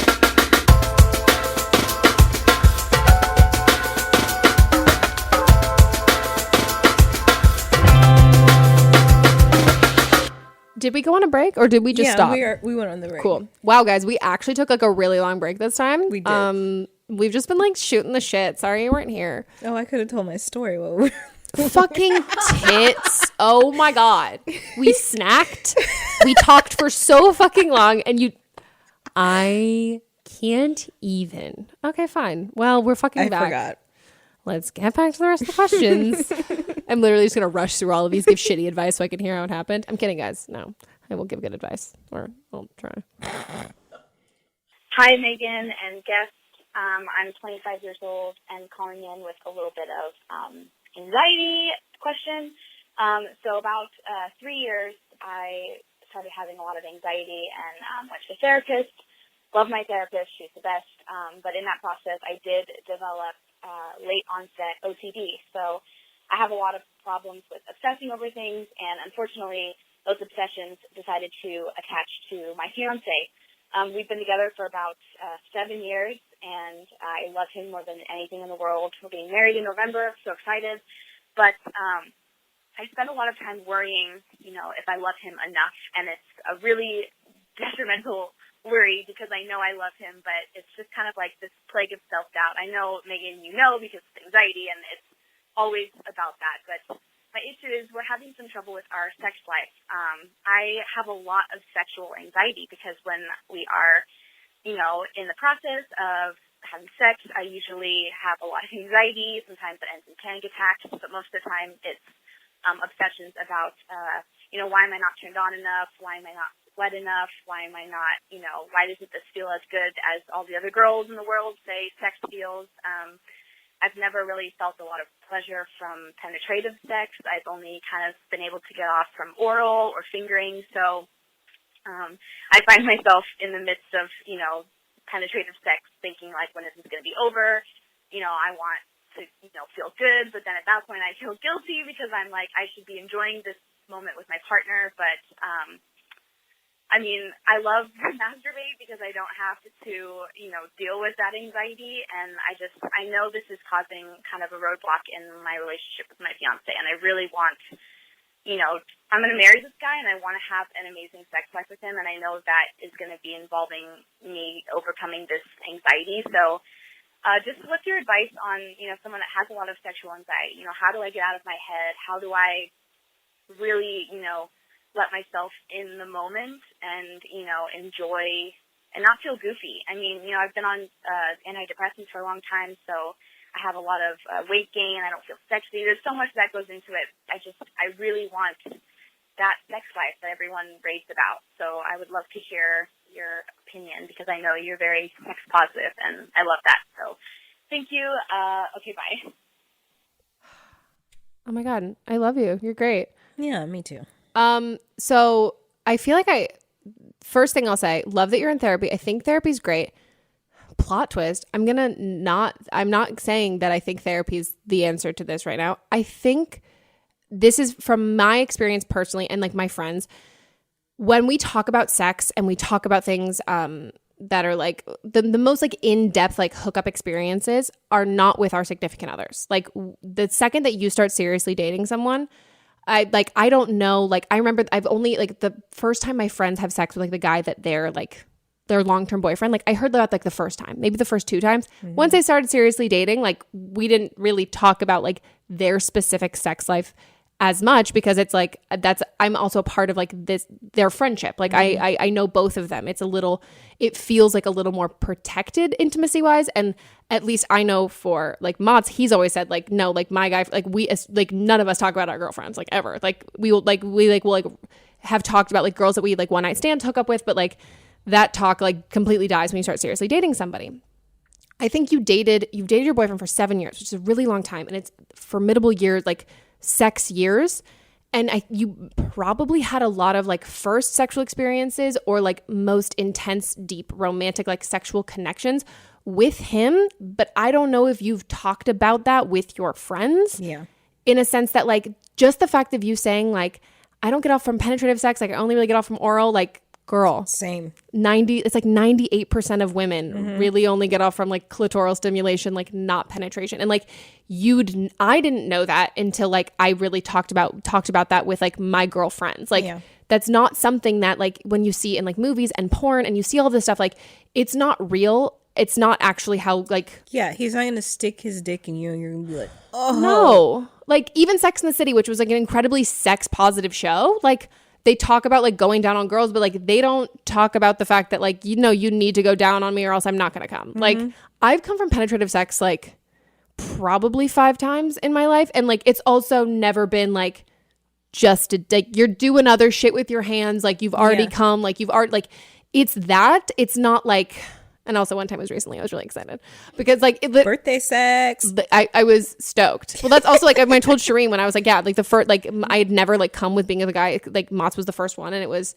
H: Did we go on a break or did we just stop?
I: We went on the break.
H: Cool. Wow, guys, we actually took like a really long break this time.
I: We did.
H: We've just been like shooting the shit. Sorry you weren't here.
I: Oh, I could have told my story. Well,
H: fucking tits. Oh my God. We snacked. We talked for so fucking long, and I can't even. Okay, fine. Well, we're fucking back.
I: I forgot.
H: Let's get back to the rest of the questions. I'm literally just going to rush through all of these, give shitty advice so I can hear how it happened. I'm kidding, guys. No, I will give good advice, or I'll try.
J: Hi, Megan and guest. I'm 25 years old and calling in with a little bit of anxiety question. So about 3 years, I started having a lot of anxiety and went to a therapist. Love my therapist. She's the best. But in that process, I did develop late onset OCD. So I have a lot of problems with obsessing over things, and unfortunately, those obsessions decided to attach to my fiance. We've been together for about 7 years, and I love him more than anything in the world. We're getting married in November, so excited. But I spend a lot of time worrying, if I love him enough, and it's a really detrimental worry because I know I love him, but it's just kind of like this plague of self-doubt. I know, Megan, because it's anxiety, and it's always about that, but my issue is we're having some trouble with our sex life. I have a lot of sexual anxiety because when we are, in the process of having sex, I usually have a lot of anxiety. Sometimes it ends in panic attacks, but most of the time it's obsessions about, why am I not turned on enough? Why am I not wet enough? Why am I not, why doesn't this feel as good as all the other girls in the world say sex feels? I've never really felt a lot of pleasure from penetrative sex. I've only kind of been able to get off from oral or fingering. So I find myself in the midst of, penetrative sex thinking, like, when is this going to be over? I want to, feel good. But then at that point I feel guilty because I'm like, I should be enjoying this moment with my partner. But I love to masturbate because I don't have to, deal with that anxiety. And I know this is causing kind of a roadblock in my relationship with my fiance. And I really want, I'm going to marry this guy and I want to have an amazing sex life with him. And I know that is going to be involving me overcoming this anxiety. So just what's your advice on, someone that has a lot of sexual anxiety? How do I get out of my head? How do I really, let myself in the moment and, enjoy and not feel goofy. I've been on antidepressants for a long time, so I have a lot of weight gain. I don't feel sexy. There's so much that goes into it. I really want that sex life that everyone raves about. So I would love to hear your opinion because I know you're very sex positive, and I love that. So thank you. Okay, bye.
H: Oh my God, I love you. You're great.
I: Yeah, me too.
H: So I feel like first thing I'll say, love that you're in therapy. I think therapy's great. Plot twist. I'm not saying that I think therapy is the answer to this right now. I think this is from my experience personally and like my friends, when we talk about sex and we talk about things, that are like the most like in-depth like hookup experiences are not with our significant others. Like the second that you start seriously dating someone, I don't know. Like, I remember I've only like the first time my friends have sex with like the guy that they're like their long-term boyfriend. Like I heard that like the first time, maybe the first 2 times. Mm-hmm. Once they started seriously dating, like we didn't really talk about like their specific sex life as much because it's like I'm also a part of like their friendship. Like mm-hmm. I know both of them. It feels like a little more protected intimacy wise. And at least I know for like Mott's, he's always said like, no, like my guy, like we, like none of us talk about our girlfriends like ever. Like we'll have talked about like girls that we like one night stand hook up with, but like that talk like completely dies when you start seriously dating somebody. I think you've dated your boyfriend for 7 years, which is a really long time. And it's formidable years, like sex years. And you probably had a lot of like first sexual experiences or like most intense, deep, romantic, like sexual connections with him. But I don't know if you've talked about that with your friends. Yeah. In a sense that like just the fact of you saying like, I don't get off from penetrative sex. Like I only really get off from oral, like girl. Same. It's like 98% of women mm-hmm. really only get off from like clitoral stimulation, like not penetration. And like I didn't know that until like I really talked about that with like my girlfriends. Like that's not something that like when you see in like movies and porn and you see all this stuff, like it's not real. It's not actually how like.
I: Yeah, he's not going to stick his dick in you and you're going to be like, oh.
H: No. Like even Sex and the City, which was like an incredibly sex positive show, like they talk about like going down on girls, but like they don't talk about the fact that like, you need to go down on me or else I'm not going to come. Mm-hmm. Like I've come from penetrative sex like probably 5 times in my life. And like, it's also never been like just like you're doing other shit with your hands. Like you've already come, like you've already like, it's that. It's not like, And also one time was recently. I was really excited because like
I: birthday sex.
H: I was stoked. Well, that's also like I told Shireen when I was like, yeah, like the first, like I had never like come with being with a guy. Like Mott's was the first one, and it was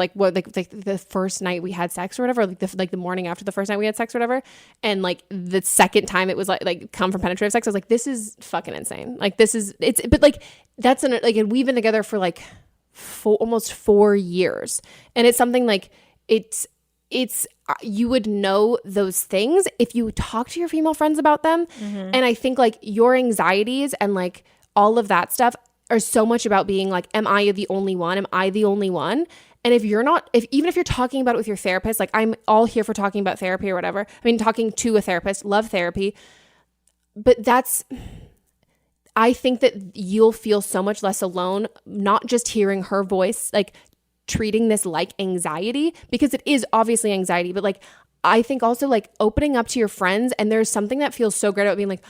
H: like what like the first night we had sex or whatever, like the morning after the first night we had sex or whatever, and like the second time it was like come from penetrative sex. I was like, this is fucking insane. Like but like that's like, and we've been together for like almost 4 years, and it's something like it's you would know those things if you talk to your female friends about them. And I think like your anxieties and like all of that stuff are so much about being like, am I the only one? Am I the only one? And if you're not, even if you're talking about it with your therapist, like I'm all here for talking about therapy or whatever. I mean, talking to a therapist, love therapy. But I think that you'll feel so much less alone, not just hearing her voice, like treating this like anxiety, because it is obviously anxiety. But like, I think also like opening up to your friends, and there's something that feels so great about being like,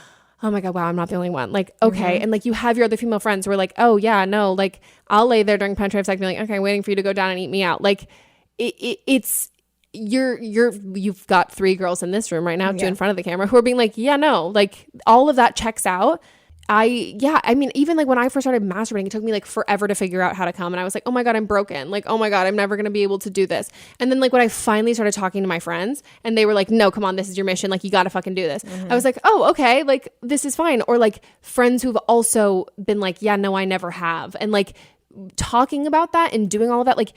H: oh my God, wow, I'm not the only one. Like, okay. And like you have your other female friends who are like, oh yeah, no, like I'll lay there during penetrative sex and be like, okay, waiting for you to go down and eat me out. Like you've got 3 girls in this room right now, 2 in front of the camera, who are being like, yeah, no, like all of that checks out. I mean, even like when I first started masturbating, it took me like forever to figure out how to come. And I was like, oh my God, I'm broken. Like, oh my God, I'm never going to be able to do this. And then like when I finally started talking to my friends and they were like, no, come on, this is your mission. Like, you got to fucking do this. I was like, oh, okay. Like, this is fine. Or like friends who've also been like, yeah, no, I never have. And like talking about that and doing all of that, like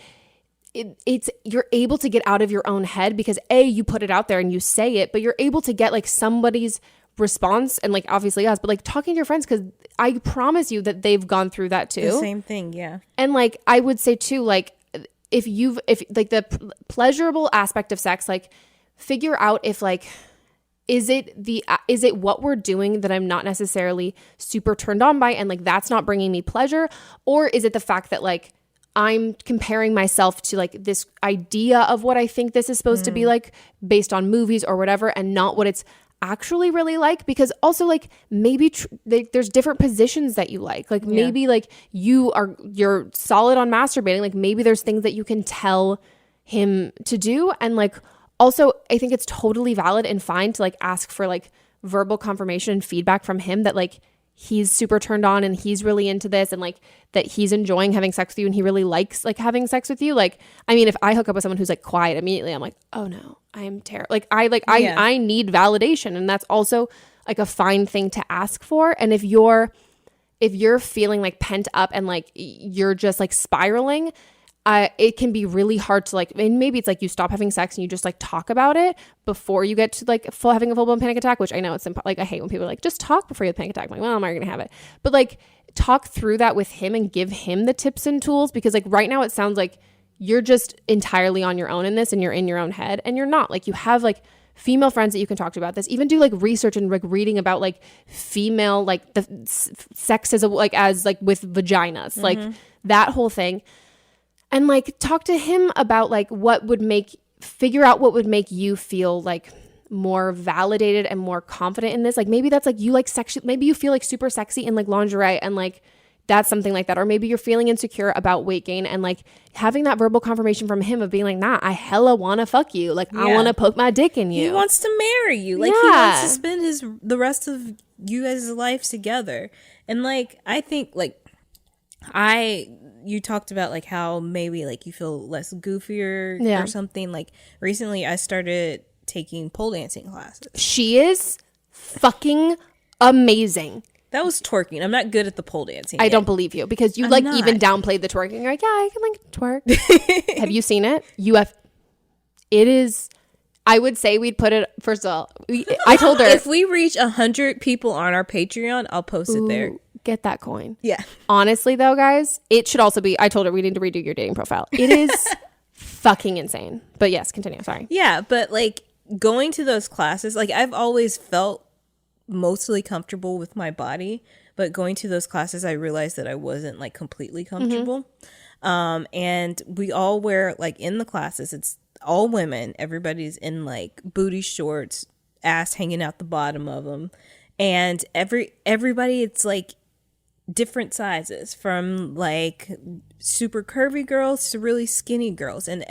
H: it's you're able to get out of your own head because you put it out there and you say it, but you're able to get like somebody's response, and like obviously us, but like talking to your friends, because I promise you that they've gone through that too.
I: The same thing, yeah. And
H: like I would say too, like if like the pleasurable aspect of sex, like figure out if like is it what we're doing that I'm not necessarily super turned on by, and like that's not bringing me pleasure, or is it the fact that like I'm comparing myself to like this idea of what I think this is supposed to be like based on movies or whatever, and not what it's actually really like. Because also like maybe there's different positions that you like maybe like you're solid on masturbating, like maybe there's things that you can tell him to do. And like also I think it's totally valid and fine to like ask for like verbal confirmation and feedback from him that like he's super turned on and he's really into this, and like that he's enjoying having sex with you and he really likes like having sex with you. Like, I mean, if I hook up with someone who's like quiet immediately, I'm like, oh no, I am terrible. Like I need validation, and that's also like a fine thing to ask for. And if you're feeling like pent up and like you're just like spiraling, it can be really hard to like, and maybe it's like you stop having sex and you just like talk about it before you get to like having a full-blown panic attack, which I know it's like I hate when people are like, just talk before you have a panic attack. I'm like, well, I'm already gonna have it. But like talk through that with him and give him the tips and tools, because like right now it sounds like you're just entirely on your own in this and you're in your own head, and you're not. Like you have like female friends that you can talk to about this, even do like research and like reading about like female like the sex as with vaginas, like that whole thing. And like talk to him about like figure out what would make you feel like more validated and more confident in this. Like maybe that's like you like sexy, maybe you feel like super sexy in like lingerie, and like that's something like that. Or maybe you're feeling insecure about weight gain, and like having that verbal confirmation from him of being like, nah, I hella want to fuck you. Like I want to poke my dick in you.
I: He wants to marry you. Like he wants to spend the rest of you guys' lives together. And like, I think like you talked about like how maybe like you feel less goofier or something. Like recently I started taking pole dancing classes.
H: She is fucking amazing.
I: That was twerking. I'm not good at the pole dancing.
H: I don't believe you, because you even downplayed the twerking. You're like, yeah, I can like twerk. Have you seen it? It is, I would say we'd put it, first of all, I told her.
I: If we reach 100 people on our Patreon, I'll post it there.
H: Get that coin.
I: Yeah.
H: Honestly though, guys, it should also be, I told her we need to redo your dating profile. It is fucking insane. But yes, continue. Sorry.
I: Yeah, but like going to those classes, like I've always felt mostly comfortable with my body, but going to those classes I realized that I wasn't like completely comfortable. And we all wear like in the classes, it's all women, everybody's in like booty shorts, ass hanging out the bottom of them, and everybody, it's like different sizes, from like super curvy girls to really skinny girls, and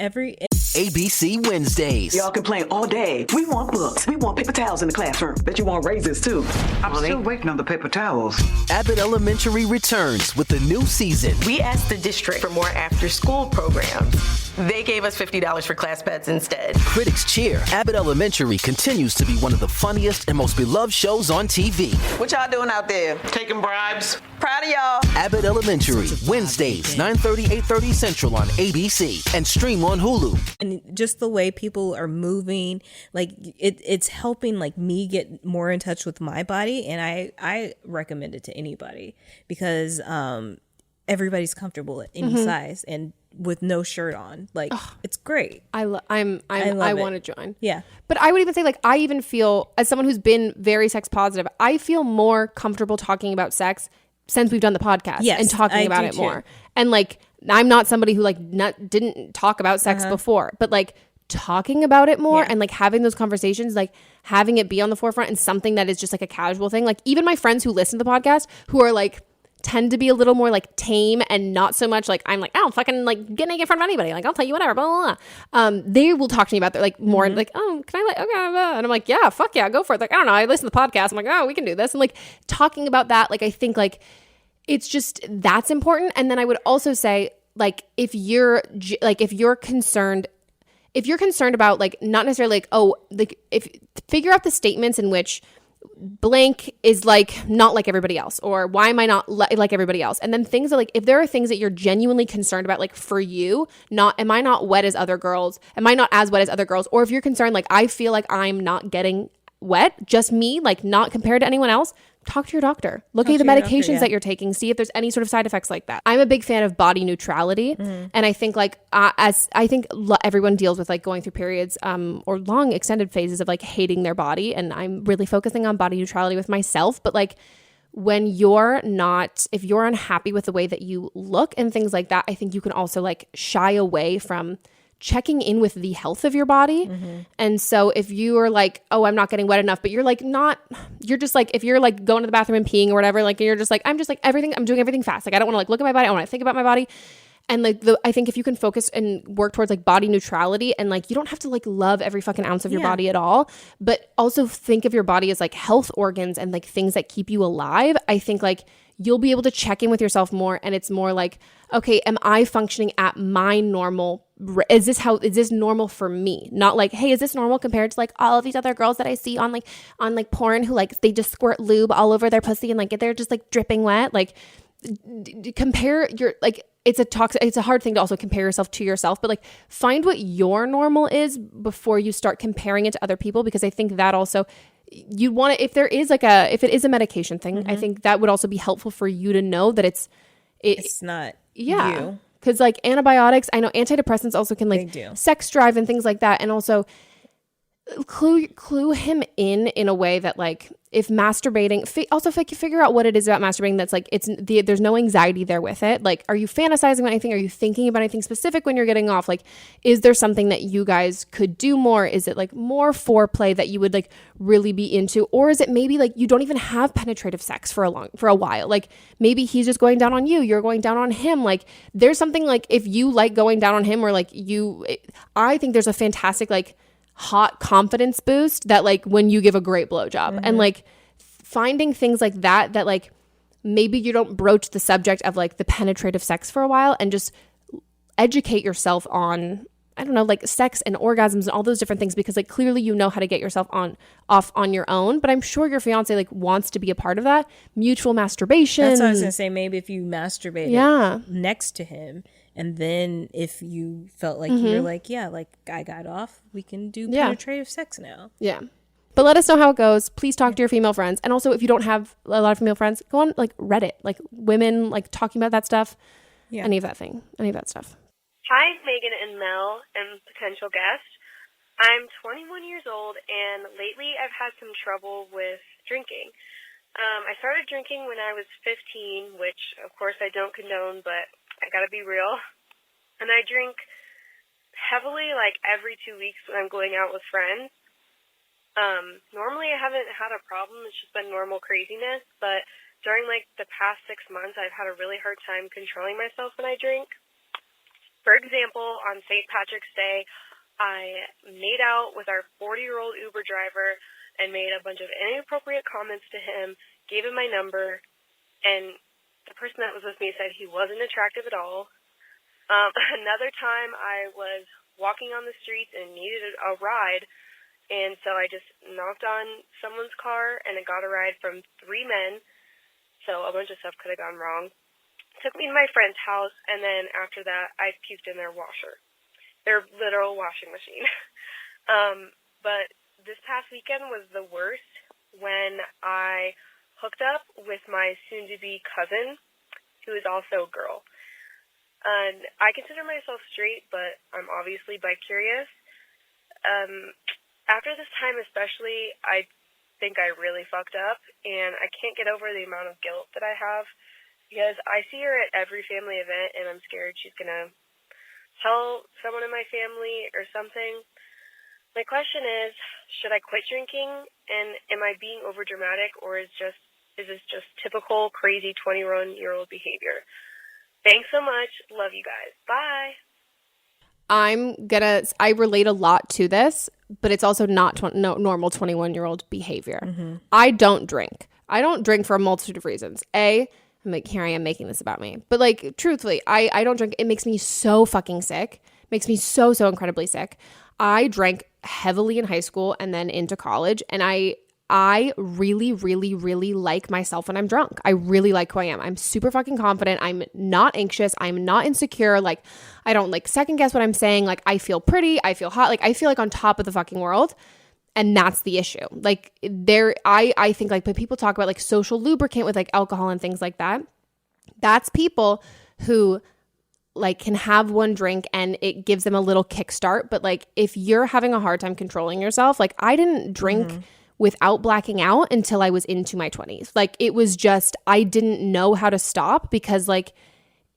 K: ABC Wednesdays.
L: Y'all complain all day. We want books. We want paper towels in the classroom. Bet you want raises too.
M: I'm still waiting on the paper towels.
K: Abbott Elementary returns with the new season.
N: We asked the district for more after-school programs. They gave us $50 for class pets instead.
K: Critics cheer. Abbott Elementary continues to be one of the funniest and most beloved shows on TV.
N: What y'all doing out there?
M: Taking bribes.
N: Proud of y'all.
K: Abbott Elementary, Wednesdays, 9:30, 8:30 Central on ABC and stream on Hulu.
I: And just the way people are moving, like it's helping like me get more in touch with my body, and I recommend it to anybody because everybody's comfortable at any size and with no shirt on. Like it's great.
H: I want to join.
I: Yeah.
H: But I would even say, like, I even feel, as someone who's been very sex positive, I feel more comfortable talking about sex since we've done the podcast and talking about it more. And like, I'm not somebody who like didn't talk about sex before, but like talking about it more and like having those conversations, like having it be on the forefront and something that is just like a casual thing. Like even my friends who listen to the podcast who are like, tend to be a little more like tame and not so much like I'm like, I don't fucking like get naked in front of anybody, like I'll tell you whatever, blah blah blah. They will talk to me about that like more like, oh, can I like, okay, blah. And I'm like, yeah, fuck yeah, go for it. Like I don't know, I listen to the podcast, I'm like, oh, we can do this. And like talking about that, like I think like it's just, that's important. And then I would also say like if you're concerned about like not necessarily like, oh, like if figure out the statements in which blank is like not like everybody else, or why am I not like everybody else? And then things are like, if there are things that you're genuinely concerned about, like for you, am I not wet as other girls? Am I not as wet as other girls? Or if you're concerned, like I feel like I'm not getting wet, just me, like not compared to anyone else, talk to your doctor. Look at the medications that you're taking. See if there's any sort of side effects like that. I'm a big fan of body neutrality. And I think like, everyone deals with like going through periods or long extended phases of like hating their body. And I'm really focusing on body neutrality with myself. But like when if you're unhappy with the way that you look and things like that, I think you can also like shy away from checking in with the health of your body. And so if you are like, oh, I'm not getting wet enough, but you're just like, if you're like going to the bathroom and peeing or whatever, like you're just like, I'm doing everything fast. Like I don't want to like look at my body. I want to think about my body. And like I think if you can focus and work towards like body neutrality, and like you don't have to like love every fucking ounce of your body at all, but also think of your body as like health organs and like things that keep you alive. I think like you'll be able to check in with yourself more, and it's more like, okay, am I functioning at my normal? Is this normal for me? Not like, hey, is this normal compared to like all of these other girls that I see on porn who like they just squirt lube all over their pussy and like they're just like dripping wet. Like compare your like. It's a hard thing to also compare yourself to yourself, but like find what your normal is before you start comparing it to other people, because I think that also you want to, if it is a medication thing, I think that would also be helpful for you to know that it's
I: not
H: you. Because like antibiotics, I know antidepressants also can like sex drive and things like that, and also clue him in a way that like if masturbating, also if I can figure out what it is about masturbating that's like there's no anxiety there with it. Like, are you fantasizing about anything? Are you thinking about anything specific when you're getting off? Like, is there something that you guys could do more? Is it like more foreplay that you would like really be into, or is it maybe like you don't even have penetrative sex for a while? Like maybe he's just going down on you, you're going down on him. Like there's something like if you like going down on him, or like I think there's a fantastic like hot confidence boost that like when you give a great blowjob, and like finding things like that like maybe you don't broach the subject of like the penetrative sex for a while, and just educate yourself on, I don't know, like sex and orgasms and all those different things, because like clearly you know how to get yourself off on your own, but I'm sure your fiance like wants to be a part of that. Mutual masturbation.
I: That's what I was gonna say. Maybe if you masturbate next to him, and then if you felt like you're like, yeah, like I got off, we can do penetrative sex now. Yeah.
H: But let us know how it goes. Please talk to your female friends. And also if you don't have a lot of female friends, go on like Reddit, like women like talking about that stuff. Yeah. Any of that stuff.
J: Hi, Megan and Mel and potential guest. I'm 21 years old, and lately I've had some trouble with drinking. I started drinking when I was 15, which of course I don't condone, but I gotta be real. And I drink heavily like every 2 weeks when I'm going out with friends. Normally I haven't had a problem. It's just been normal craziness, but during like the past 6 months, I've had a really hard time controlling myself when I drink. For example, on St. Patrick's Day, I made out with our 40-year-old Uber driver and made a bunch of inappropriate comments to him, gave him my number, and the person that was with me said he wasn't attractive at all. Another time I was walking on the streets and needed a ride, and so I just knocked on someone's car and I got a ride from 3 men, so a bunch of stuff could have gone wrong. Took me to my friend's house, and then after that I puked in their washer. Their literal washing machine. But this past weekend was the worst when I hooked up with my soon-to-be cousin, who is also a girl. And I consider myself straight, but I'm obviously bi-curious. After this time especially, I think I really fucked up, and I can't get over the amount of guilt that I have, because I see her at every family event, and I'm scared she's going to tell someone in my family or something. My question is, should I quit drinking, and am I being overdramatic, or is this just typical crazy 21-year-old behavior? Thanks so much. Love you guys. Bye.
H: I relate a lot to this, but it's also not normal 21-year-old behavior.
I: Mm-hmm.
H: I don't drink. I don't drink for a multitude of reasons. I'm like, here I am making this about me. But like, truthfully, I don't drink. It makes me so fucking sick. Makes me so incredibly sick. I drank heavily in high school and then into college, and I really, really, really like myself when I'm drunk. I really like who I am. I'm super fucking confident. I'm not anxious. I'm not insecure. Like, I don't like second guess what I'm saying. Like, I feel pretty. I feel hot. Like, I feel like on top of the fucking world. And that's the issue. Like, I think like, but people talk about like social lubricant with like alcohol and things like that. That's people who like can have one drink and it gives them a little kickstart. But like, if you're having a hard time controlling yourself, like I didn't drink without blacking out until I was into my 20s. Like, it was just, I didn't know how to stop because like,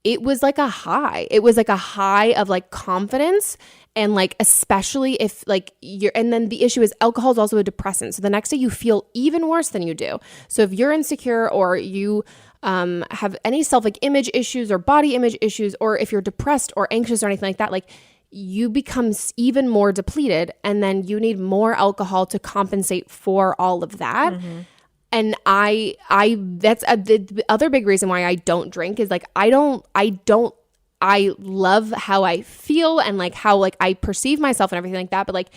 H: it was like a high. It was like a high of like confidence. And like, especially if like and then the issue is alcohol is also a depressant. So the next day you feel even worse than you do. So if you're insecure or you have any image issues or body image issues, or if you're depressed or anxious or anything like that, like you become even more depleted, and then you need more alcohol to compensate for all of that. Mm-hmm. And that's the other big reason why I don't drink is like, I love how I feel and like how like I perceive myself and everything like that, but like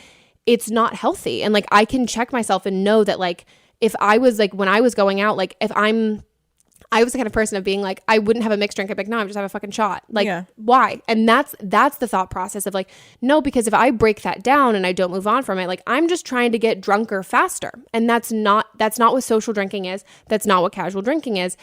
H: it's not healthy. And like I can check myself and know that like if I was like when I was going out, like if I was the kind of person of being like, I wouldn't have a mixed drink. I'd be like, no, I'm just have a fucking shot. Like, why? And that's the thought process of like, no, because if I break that down and I don't move on from it, like I'm just trying to get drunker faster. And that's not what social drinking is. That's not what casual drinking is.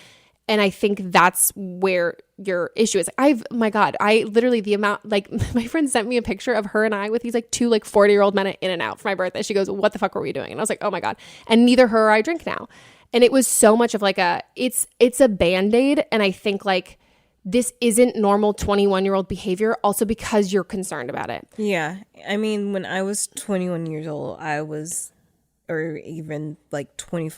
H: And I think that's where your issue is. I literally the amount, like my friend sent me a picture of her and I with these like 2 like 40-year-old men in and out for my birthday. She goes, what the fuck were we doing? And I was like, oh my God. And neither her or I drink now. And it was so much of like it's a Band-Aid. And I think like this isn't normal 21-year-old behavior also because you're concerned about it.
I: Yeah. I mean, when I was 21 years old, or even like 20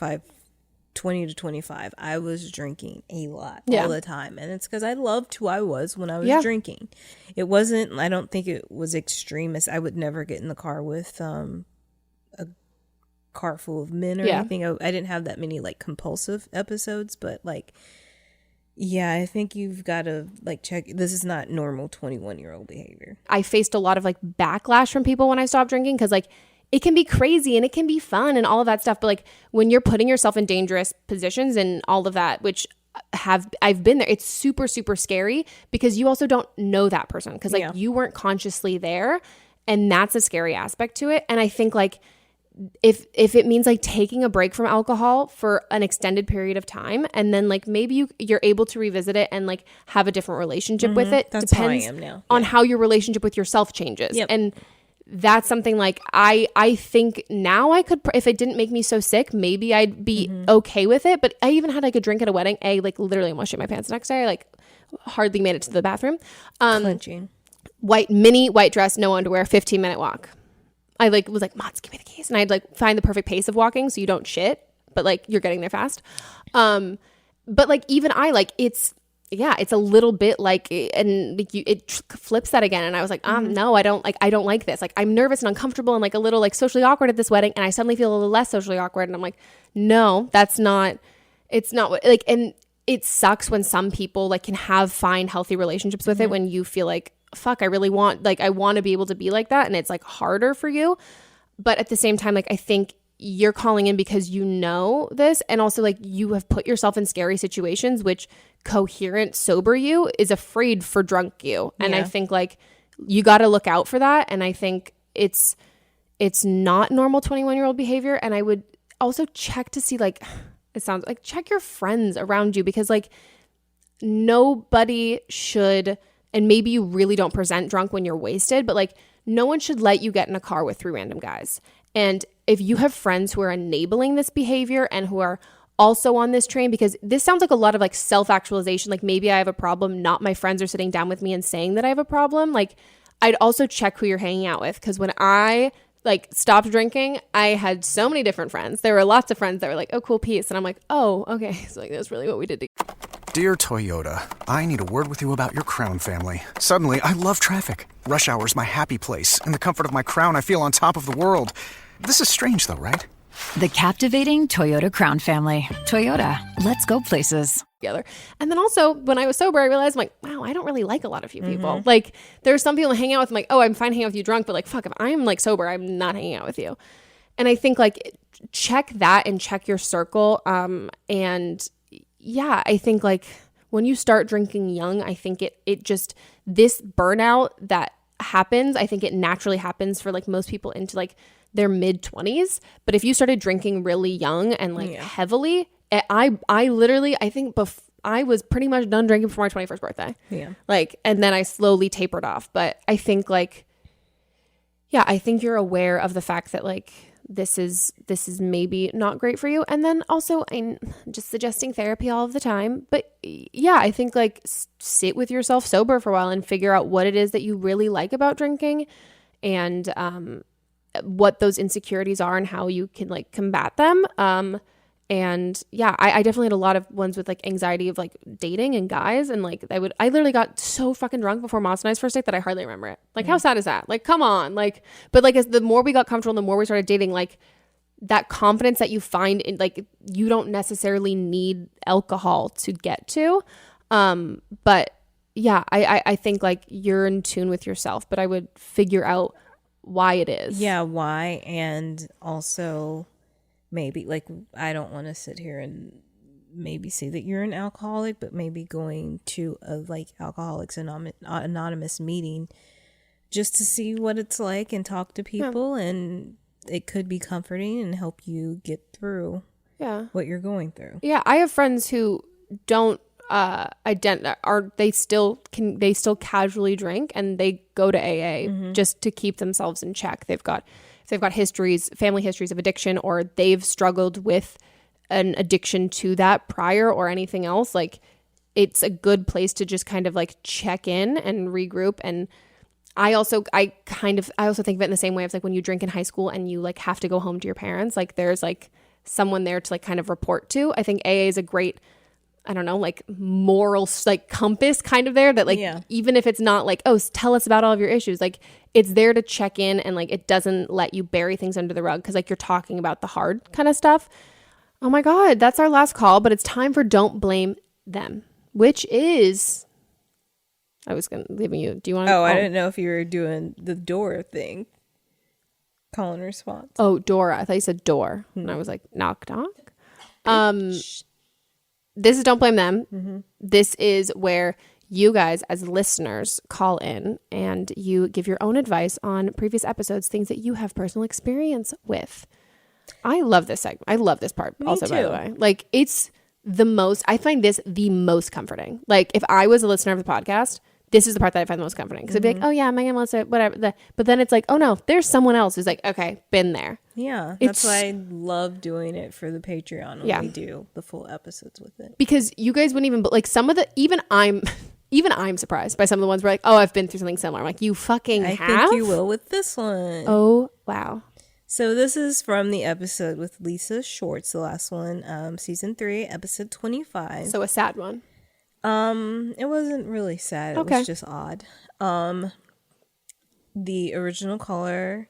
I: to 25, I was drinking a lot all the time. And it's because I loved who I was when I was drinking. It wasn't, I don't think it was extremist. I would never get in the car with a car full of men or anything. I didn't have that many like compulsive episodes, but like, yeah, I think you've got to like check. This is not normal 21-year-old behavior.
H: I faced a lot of like backlash from people when I stopped drinking because like it can be crazy and it can be fun and all of that stuff. But like when you're putting yourself in dangerous positions and all of that, which I've been there, it's super, super scary because you also don't know that person because like you weren't consciously there, and that's a scary aspect to it. And I think like if it means like taking a break from alcohol for an extended period of time, and then like maybe you're able to revisit it and like have a different relationship with it.
I: That's
H: depends
I: how I am now.
H: on how your relationship with yourself changes. And that's something like I think now I could, if it didn't make me so sick, maybe I'd be okay with it. But I even had like a drink at a wedding. Like literally almost shit my pants the next day. I like hardly made it to the bathroom.
I: Clenching.
H: Mini white dress, no underwear, 15-minute walk. I like was like, Mods, give me the keys. And I'd like find the perfect pace of walking so you don't shit, but like you're getting there fast. But like even I like it's yeah, it's a little bit like, and like it flips that again. And I was like, no, I don't like this. Like, I'm nervous and uncomfortable and like a little like socially awkward at this wedding. And I suddenly feel a little less socially awkward. And I'm like, no, it's not what, like, and it sucks when some people like can find healthy relationships with it when you feel like, fuck, I really want, like, I want to be able to be like that. And it's like harder for you. But at the same time, like, I think you're calling in because you know this, and also like you have put yourself in scary situations, which coherent sober you is afraid for drunk you. And I think like you got to look out for that. And I think it's not normal 21-year-old behavior. And I would also check to see, like, it sounds like, check your friends around you, because like nobody should, and maybe you really don't present drunk when you're wasted, but like no one should let you get in a car with 3 random guys. And if you have friends who are enabling this behavior and who are also on this train, because this sounds like a lot of like self-actualization, like maybe I have a problem, not my friends are sitting down with me and saying that I have a problem. Like, I'd also check who you're hanging out with, because when I like stopped drinking, I had so many different friends. There were lots of friends that were like, oh, cool, peace. And I'm like, oh, okay. So like, that's really what we did.
O: Dear Toyota, I need a word with you about your Crown family. Suddenly, I love traffic. Rush hour is my happy place. In the comfort of my Crown, I feel on top of the world. This is strange though, right?
A: The captivating Toyota Crown family. Toyota, let's go places.
H: Together. And then also when I was sober, I realized I'm like, wow, I don't really like a lot of you people. Like, there's some people I hang out with, I'm like, oh, I'm fine hanging out with you drunk, but like, fuck, if I'm like sober, I'm not hanging out with you. And I think like check that and check your circle. And yeah, I think like when you start drinking young, I think it just, this burnout that happens, I think it naturally happens for like most people into like their mid-20s. But if you started drinking really young and like heavily, I literally, I think I was pretty much done drinking before my 21st birthday. Yeah. Like, and then I slowly tapered off. But I think like, yeah, I think you're aware of the fact that like this is maybe not great for you. And then also I'm just suggesting therapy all of the time. But yeah, I think like sit with yourself sober for a while and figure out what it is that you really like about drinking, and what those insecurities are and how you can like combat them. And yeah, I definitely had a lot of ones with like anxiety of like dating and guys, and like I literally got so fucking drunk before Moss and I's first date that I hardly remember it. Like, how sad is that? Like, come on. Like, but like as the more we got comfortable, the more we started dating, like that confidence that you find in like, you don't necessarily need alcohol to get to. But yeah, I think like you're in tune with yourself, but I would figure out why it is.
I: Yeah, why. And also maybe like, I don't want to sit here and maybe say that you're an alcoholic, but maybe going to a like Alcoholics Anonymous meeting just to see what it's like and talk to people, and it could be comforting and help you get through what you're going through.
H: Yeah, I have friends who don't they still casually drink, and they go to AA just to keep themselves in check. They've got family histories of addiction, or they've struggled with an addiction to that prior or anything else. Like, it's a good place to just kind of like check in and regroup. And I also think of it in the same way of like when you drink in high school and you like have to go home to your parents, like there's like someone there to like kind of report to. I think AA is a great, I don't know, like moral like compass kind of there that like, even if it's not like, oh, tell us about all of your issues, like it's there to check in, and like it doesn't let you bury things under the rug because like you're talking about the hard kind of stuff. Oh my God, that's our last call, but it's time for Don't Blame Them, which is, I was going to leave you. Do you want to?
I: I didn't know if you were doing the door thing. Call and response.
H: Oh, Dora. I thought you said door. And I was like, knock, knock. This is Don't Blame Them. This is where you guys as listeners call in and you give your own advice on previous episodes, things that you have personal experience with. I love this segment. I love this part.
I: Me
H: also,
I: too.
H: By the way, like it's I find this the most comforting. Like if I was a listener of the podcast, this is the part that I find the most comforting, because I'd be like, oh yeah, Megan wants to whatever. But then it's like, oh no, there's someone else who's like, okay, been there.
I: Yeah, that's why I love doing it for the Patreon when we do the full episodes with it.
H: Because you guys wouldn't even, like some of the, even I'm surprised by some of the ones where like, oh, I've been through something similar. I'm like, you fucking have?
I: I think you will with this one.
H: Oh, wow.
I: So this is from the episode with Lisa Schwartz, the last one, season 3, episode 25.
H: So a sad one.
I: It wasn't really sad. It was just odd. The original caller,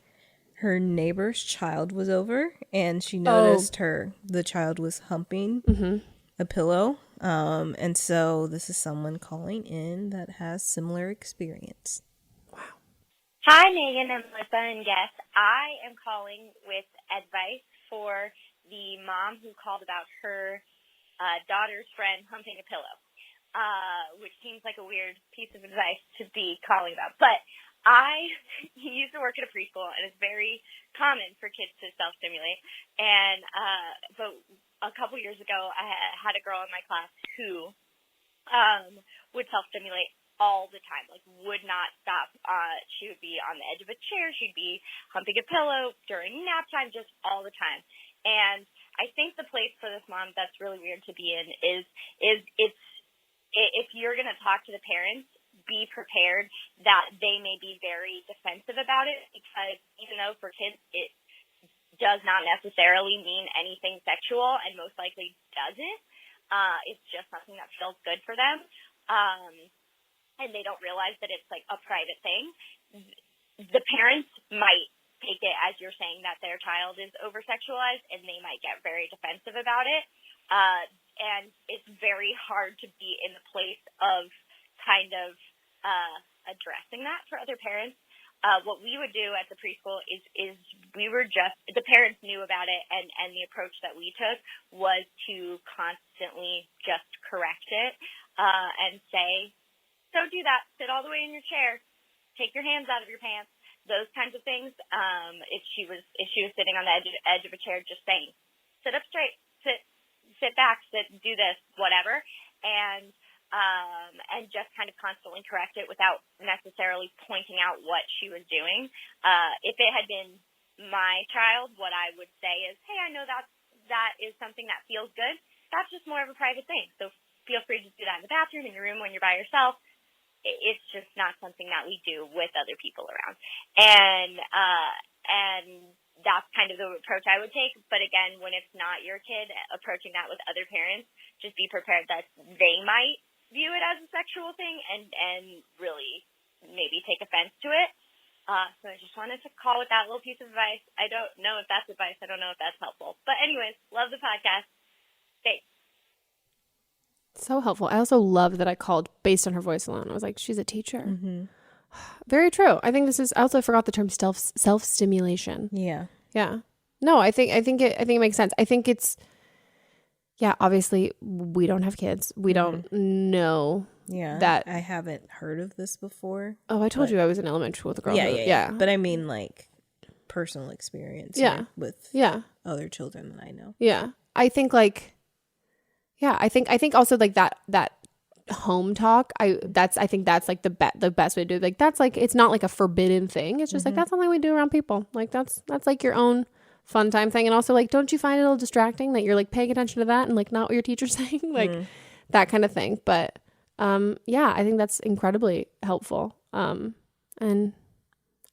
I: her neighbor's child was over, and she noticed the child was humping a pillow. And so this is someone calling in that has similar experience.
P: Hi, Megan and Melissa and guests. I am calling with advice for the mom who called about her daughter's friend humping a pillow, which seems like a weird piece of advice to be calling about. But I used to work at a preschool, and it's very common for kids to self-stimulate. And but a couple years ago, I had a girl in my class who would self-stimulate all the time, like would not stop. She would be on the edge of a chair. She'd be humping a pillow during nap time, just all the time. And I think the place for this mom that's really weird to be in is if you're going to talk to the parents, be prepared that they may be very defensive about it, because even though for kids it does not necessarily mean anything sexual, and most likely doesn't, it's just something that feels good for them. And they don't realize that it's like a private thing. The parents might take it as you're saying that their child is over-sexualized, and they might get very defensive about it. And it's very hard to be in the place of kind of addressing that for other parents. What we would do at the preschool is we were just, the parents knew about it, and the approach that we took was to constantly just correct it and say, don't do that. Sit all the way in your chair. Take your hands out of your pants. Those kinds of things. If she was sitting on the edge of a chair, just saying, sit up straight, sit back, do this, whatever, and just kind of constantly correct it without necessarily pointing out what she was doing. If it had been my child, what I would say is, hey, I know that is something that feels good. That's just more of a private thing. So feel free to do that in the bathroom, in your room, when you're by yourself. It's just not something that we do with other people around. And that's kind of the approach I would take. But again, when it's not your kid, approaching that with other parents, just be prepared that they might view it as a sexual thing and really maybe take offense to it. So I just wanted to call with that little piece of advice. I don't know if that's advice. I don't know if that's helpful. But anyways, love the podcast. Thanks.
H: So helpful. I also love that I called based on her voice alone. I was like, she's a teacher. Very true. I think this is, I also forgot the term self-stimulation.
I: Yeah.
H: Yeah. No, I think it makes sense. I think it's, yeah, obviously we don't have kids. We don't know that.
I: I haven't heard of this before.
H: Oh, I told you I was in elementary school with a girl.
I: Yeah. But I mean, like, personal experience with other children that I know.
H: Yeah. I think like, I think also like that home talk. I think that's like the best way to do it. Like that's like, it's not like a forbidden thing. It's just like, that's something we do around people. Like that's like your own fun time thing. And also like, don't you find it a little distracting that you're like paying attention to that and like not what your teacher's saying? Like that kind of thing. But I think that's incredibly helpful. And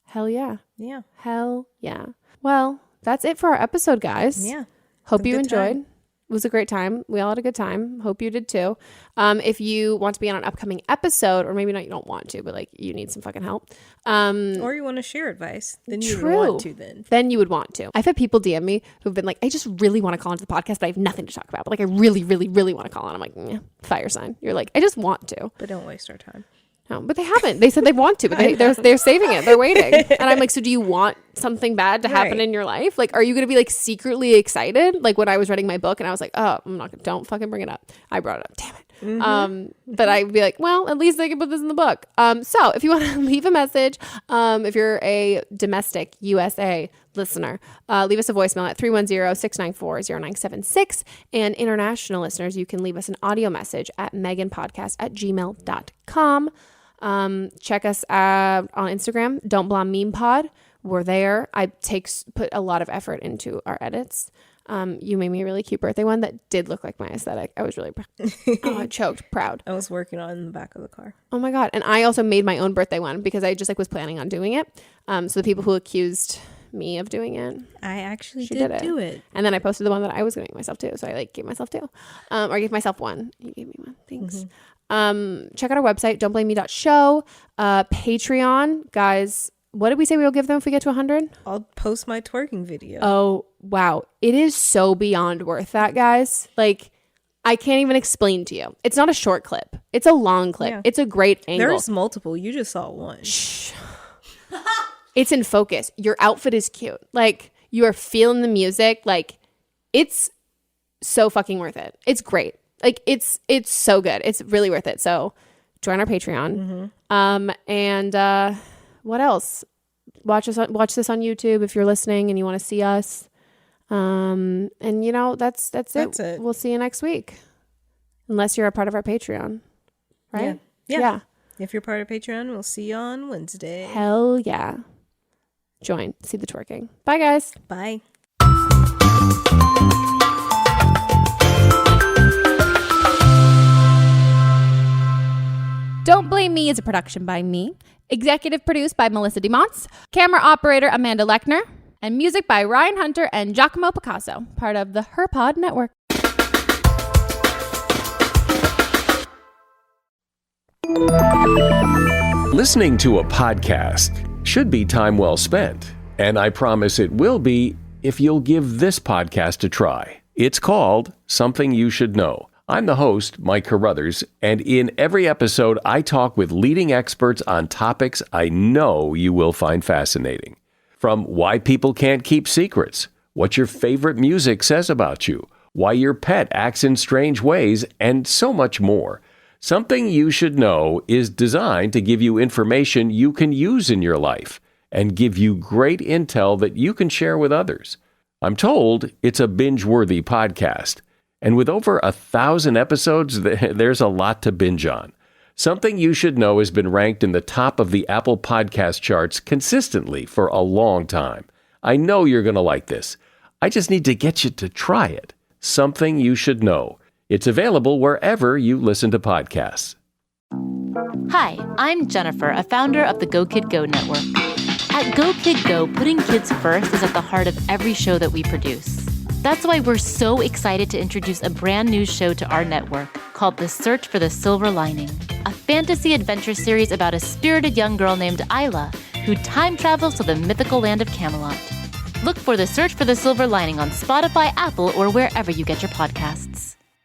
H: hell yeah.
I: Yeah.
H: Hell yeah. Well, that's it for our episode, guys.
I: Yeah.
H: Hope you enjoyed. It was a great time. We all had a good time. Hope you did too. If you want to be on an upcoming episode, or maybe not, you don't want to, but like you need some fucking help.
I: Or you want to share advice, then you would want to then.
H: Then you would want to. I've had people DM me who've been like, I just really want to call into the podcast, but I have nothing to talk about. But like I really, really, really want to call on. I'm like, fire sign. You're like, I just want to.
I: But don't waste our time.
H: No, but they haven't. They said they want to, but they're saving it. They're waiting. And I'm like, so do you want something bad to happen in your life? Like, are you going to be like secretly excited? Like when I was writing my book and I was like, oh, don't fucking bring it up. I brought it up. Damn it. But I'd be like, well, at least I can put this in the book. So if you want to leave a message, if you're a domestic USA listener, leave us a voicemail at 310-694-0976. And international listeners, you can leave us an audio message at meghanpodcast@gmail.com. Check us out on Instagram, Don't Blonde Meme Pod. We're there. I put a lot of effort into our edits. You made me a really cute birthday one that did look like my aesthetic. I was really proud. I choked proud.
I: I was working on it in the back of the car.
H: Oh my God. And I also made my own birthday one because I just like was planning on doing it. So the people who accused me of doing it,
I: I actually did do it.
H: And then I posted the one that I was going to make myself too. So I like gave myself two, or gave myself one. You gave me one. Thanks. Check out our website, don'tblameme.show. Patreon, guys. What did we say we'll give them if we get to 100?
I: I'll post my twerking video.
H: Oh, wow. It is so beyond worth that, guys. Like, I can't even explain to you. It's not a short clip. It's a long clip. Yeah. It's a great angle.
I: There's multiple. You just saw one.
H: Shh. It's in focus. Your outfit is cute. Like, you are feeling the music. Like, it's so fucking worth it. It's great. Like, it's so good. It's really worth it. So join our Patreon. And what else? Watch this on YouTube if you're listening and you want to see us. And you know, that's it. We'll see you next week. Unless you're a part of our Patreon. Right? Yeah.
I: If you're part of Patreon, we'll see you on Wednesday.
H: Hell yeah. Join. See the twerking. Bye, guys.
I: Bye.
D: Don't Blame Me is a production by me. Executive produced by Melissa DeMonts. Camera operator Amanda Lechner. And music by Ryan Hunter and Giacomo Picasso, part of the HerPod Network.
Q: Listening to a podcast should be time well spent, and I promise it will be if you'll give this podcast a try. It's called Something You Should Know. I'm the host, Mike Carruthers, and in every episode, I talk with leading experts on topics I know you will find fascinating. From why people can't keep secrets, what your favorite music says about you, why your pet acts in strange ways, and so much more. Something You Should Know is designed to give you information you can use in your life and give you great intel that you can share with others. I'm told it's a binge-worthy podcast. And with over 1,000 episodes, there's a lot to binge on. Something You Should Know has been ranked in the top of the Apple Podcast charts consistently for a long time. I know you're going to like this. I just need to get you to try it. Something You Should Know. It's available wherever you listen to podcasts.
R: Hi, I'm Jennifer, a founder of the Go Kid Go network. At Go Kid Go, putting kids first is at the heart of every show that we produce. That's why we're so excited to introduce a brand new show to our network called The Search for the Silver Lining, a fantasy adventure series about a spirited young girl named Isla who time travels to the mythical land of Camelot. Look for The Search for the Silver Lining on Spotify, Apple, or wherever you get your podcasts.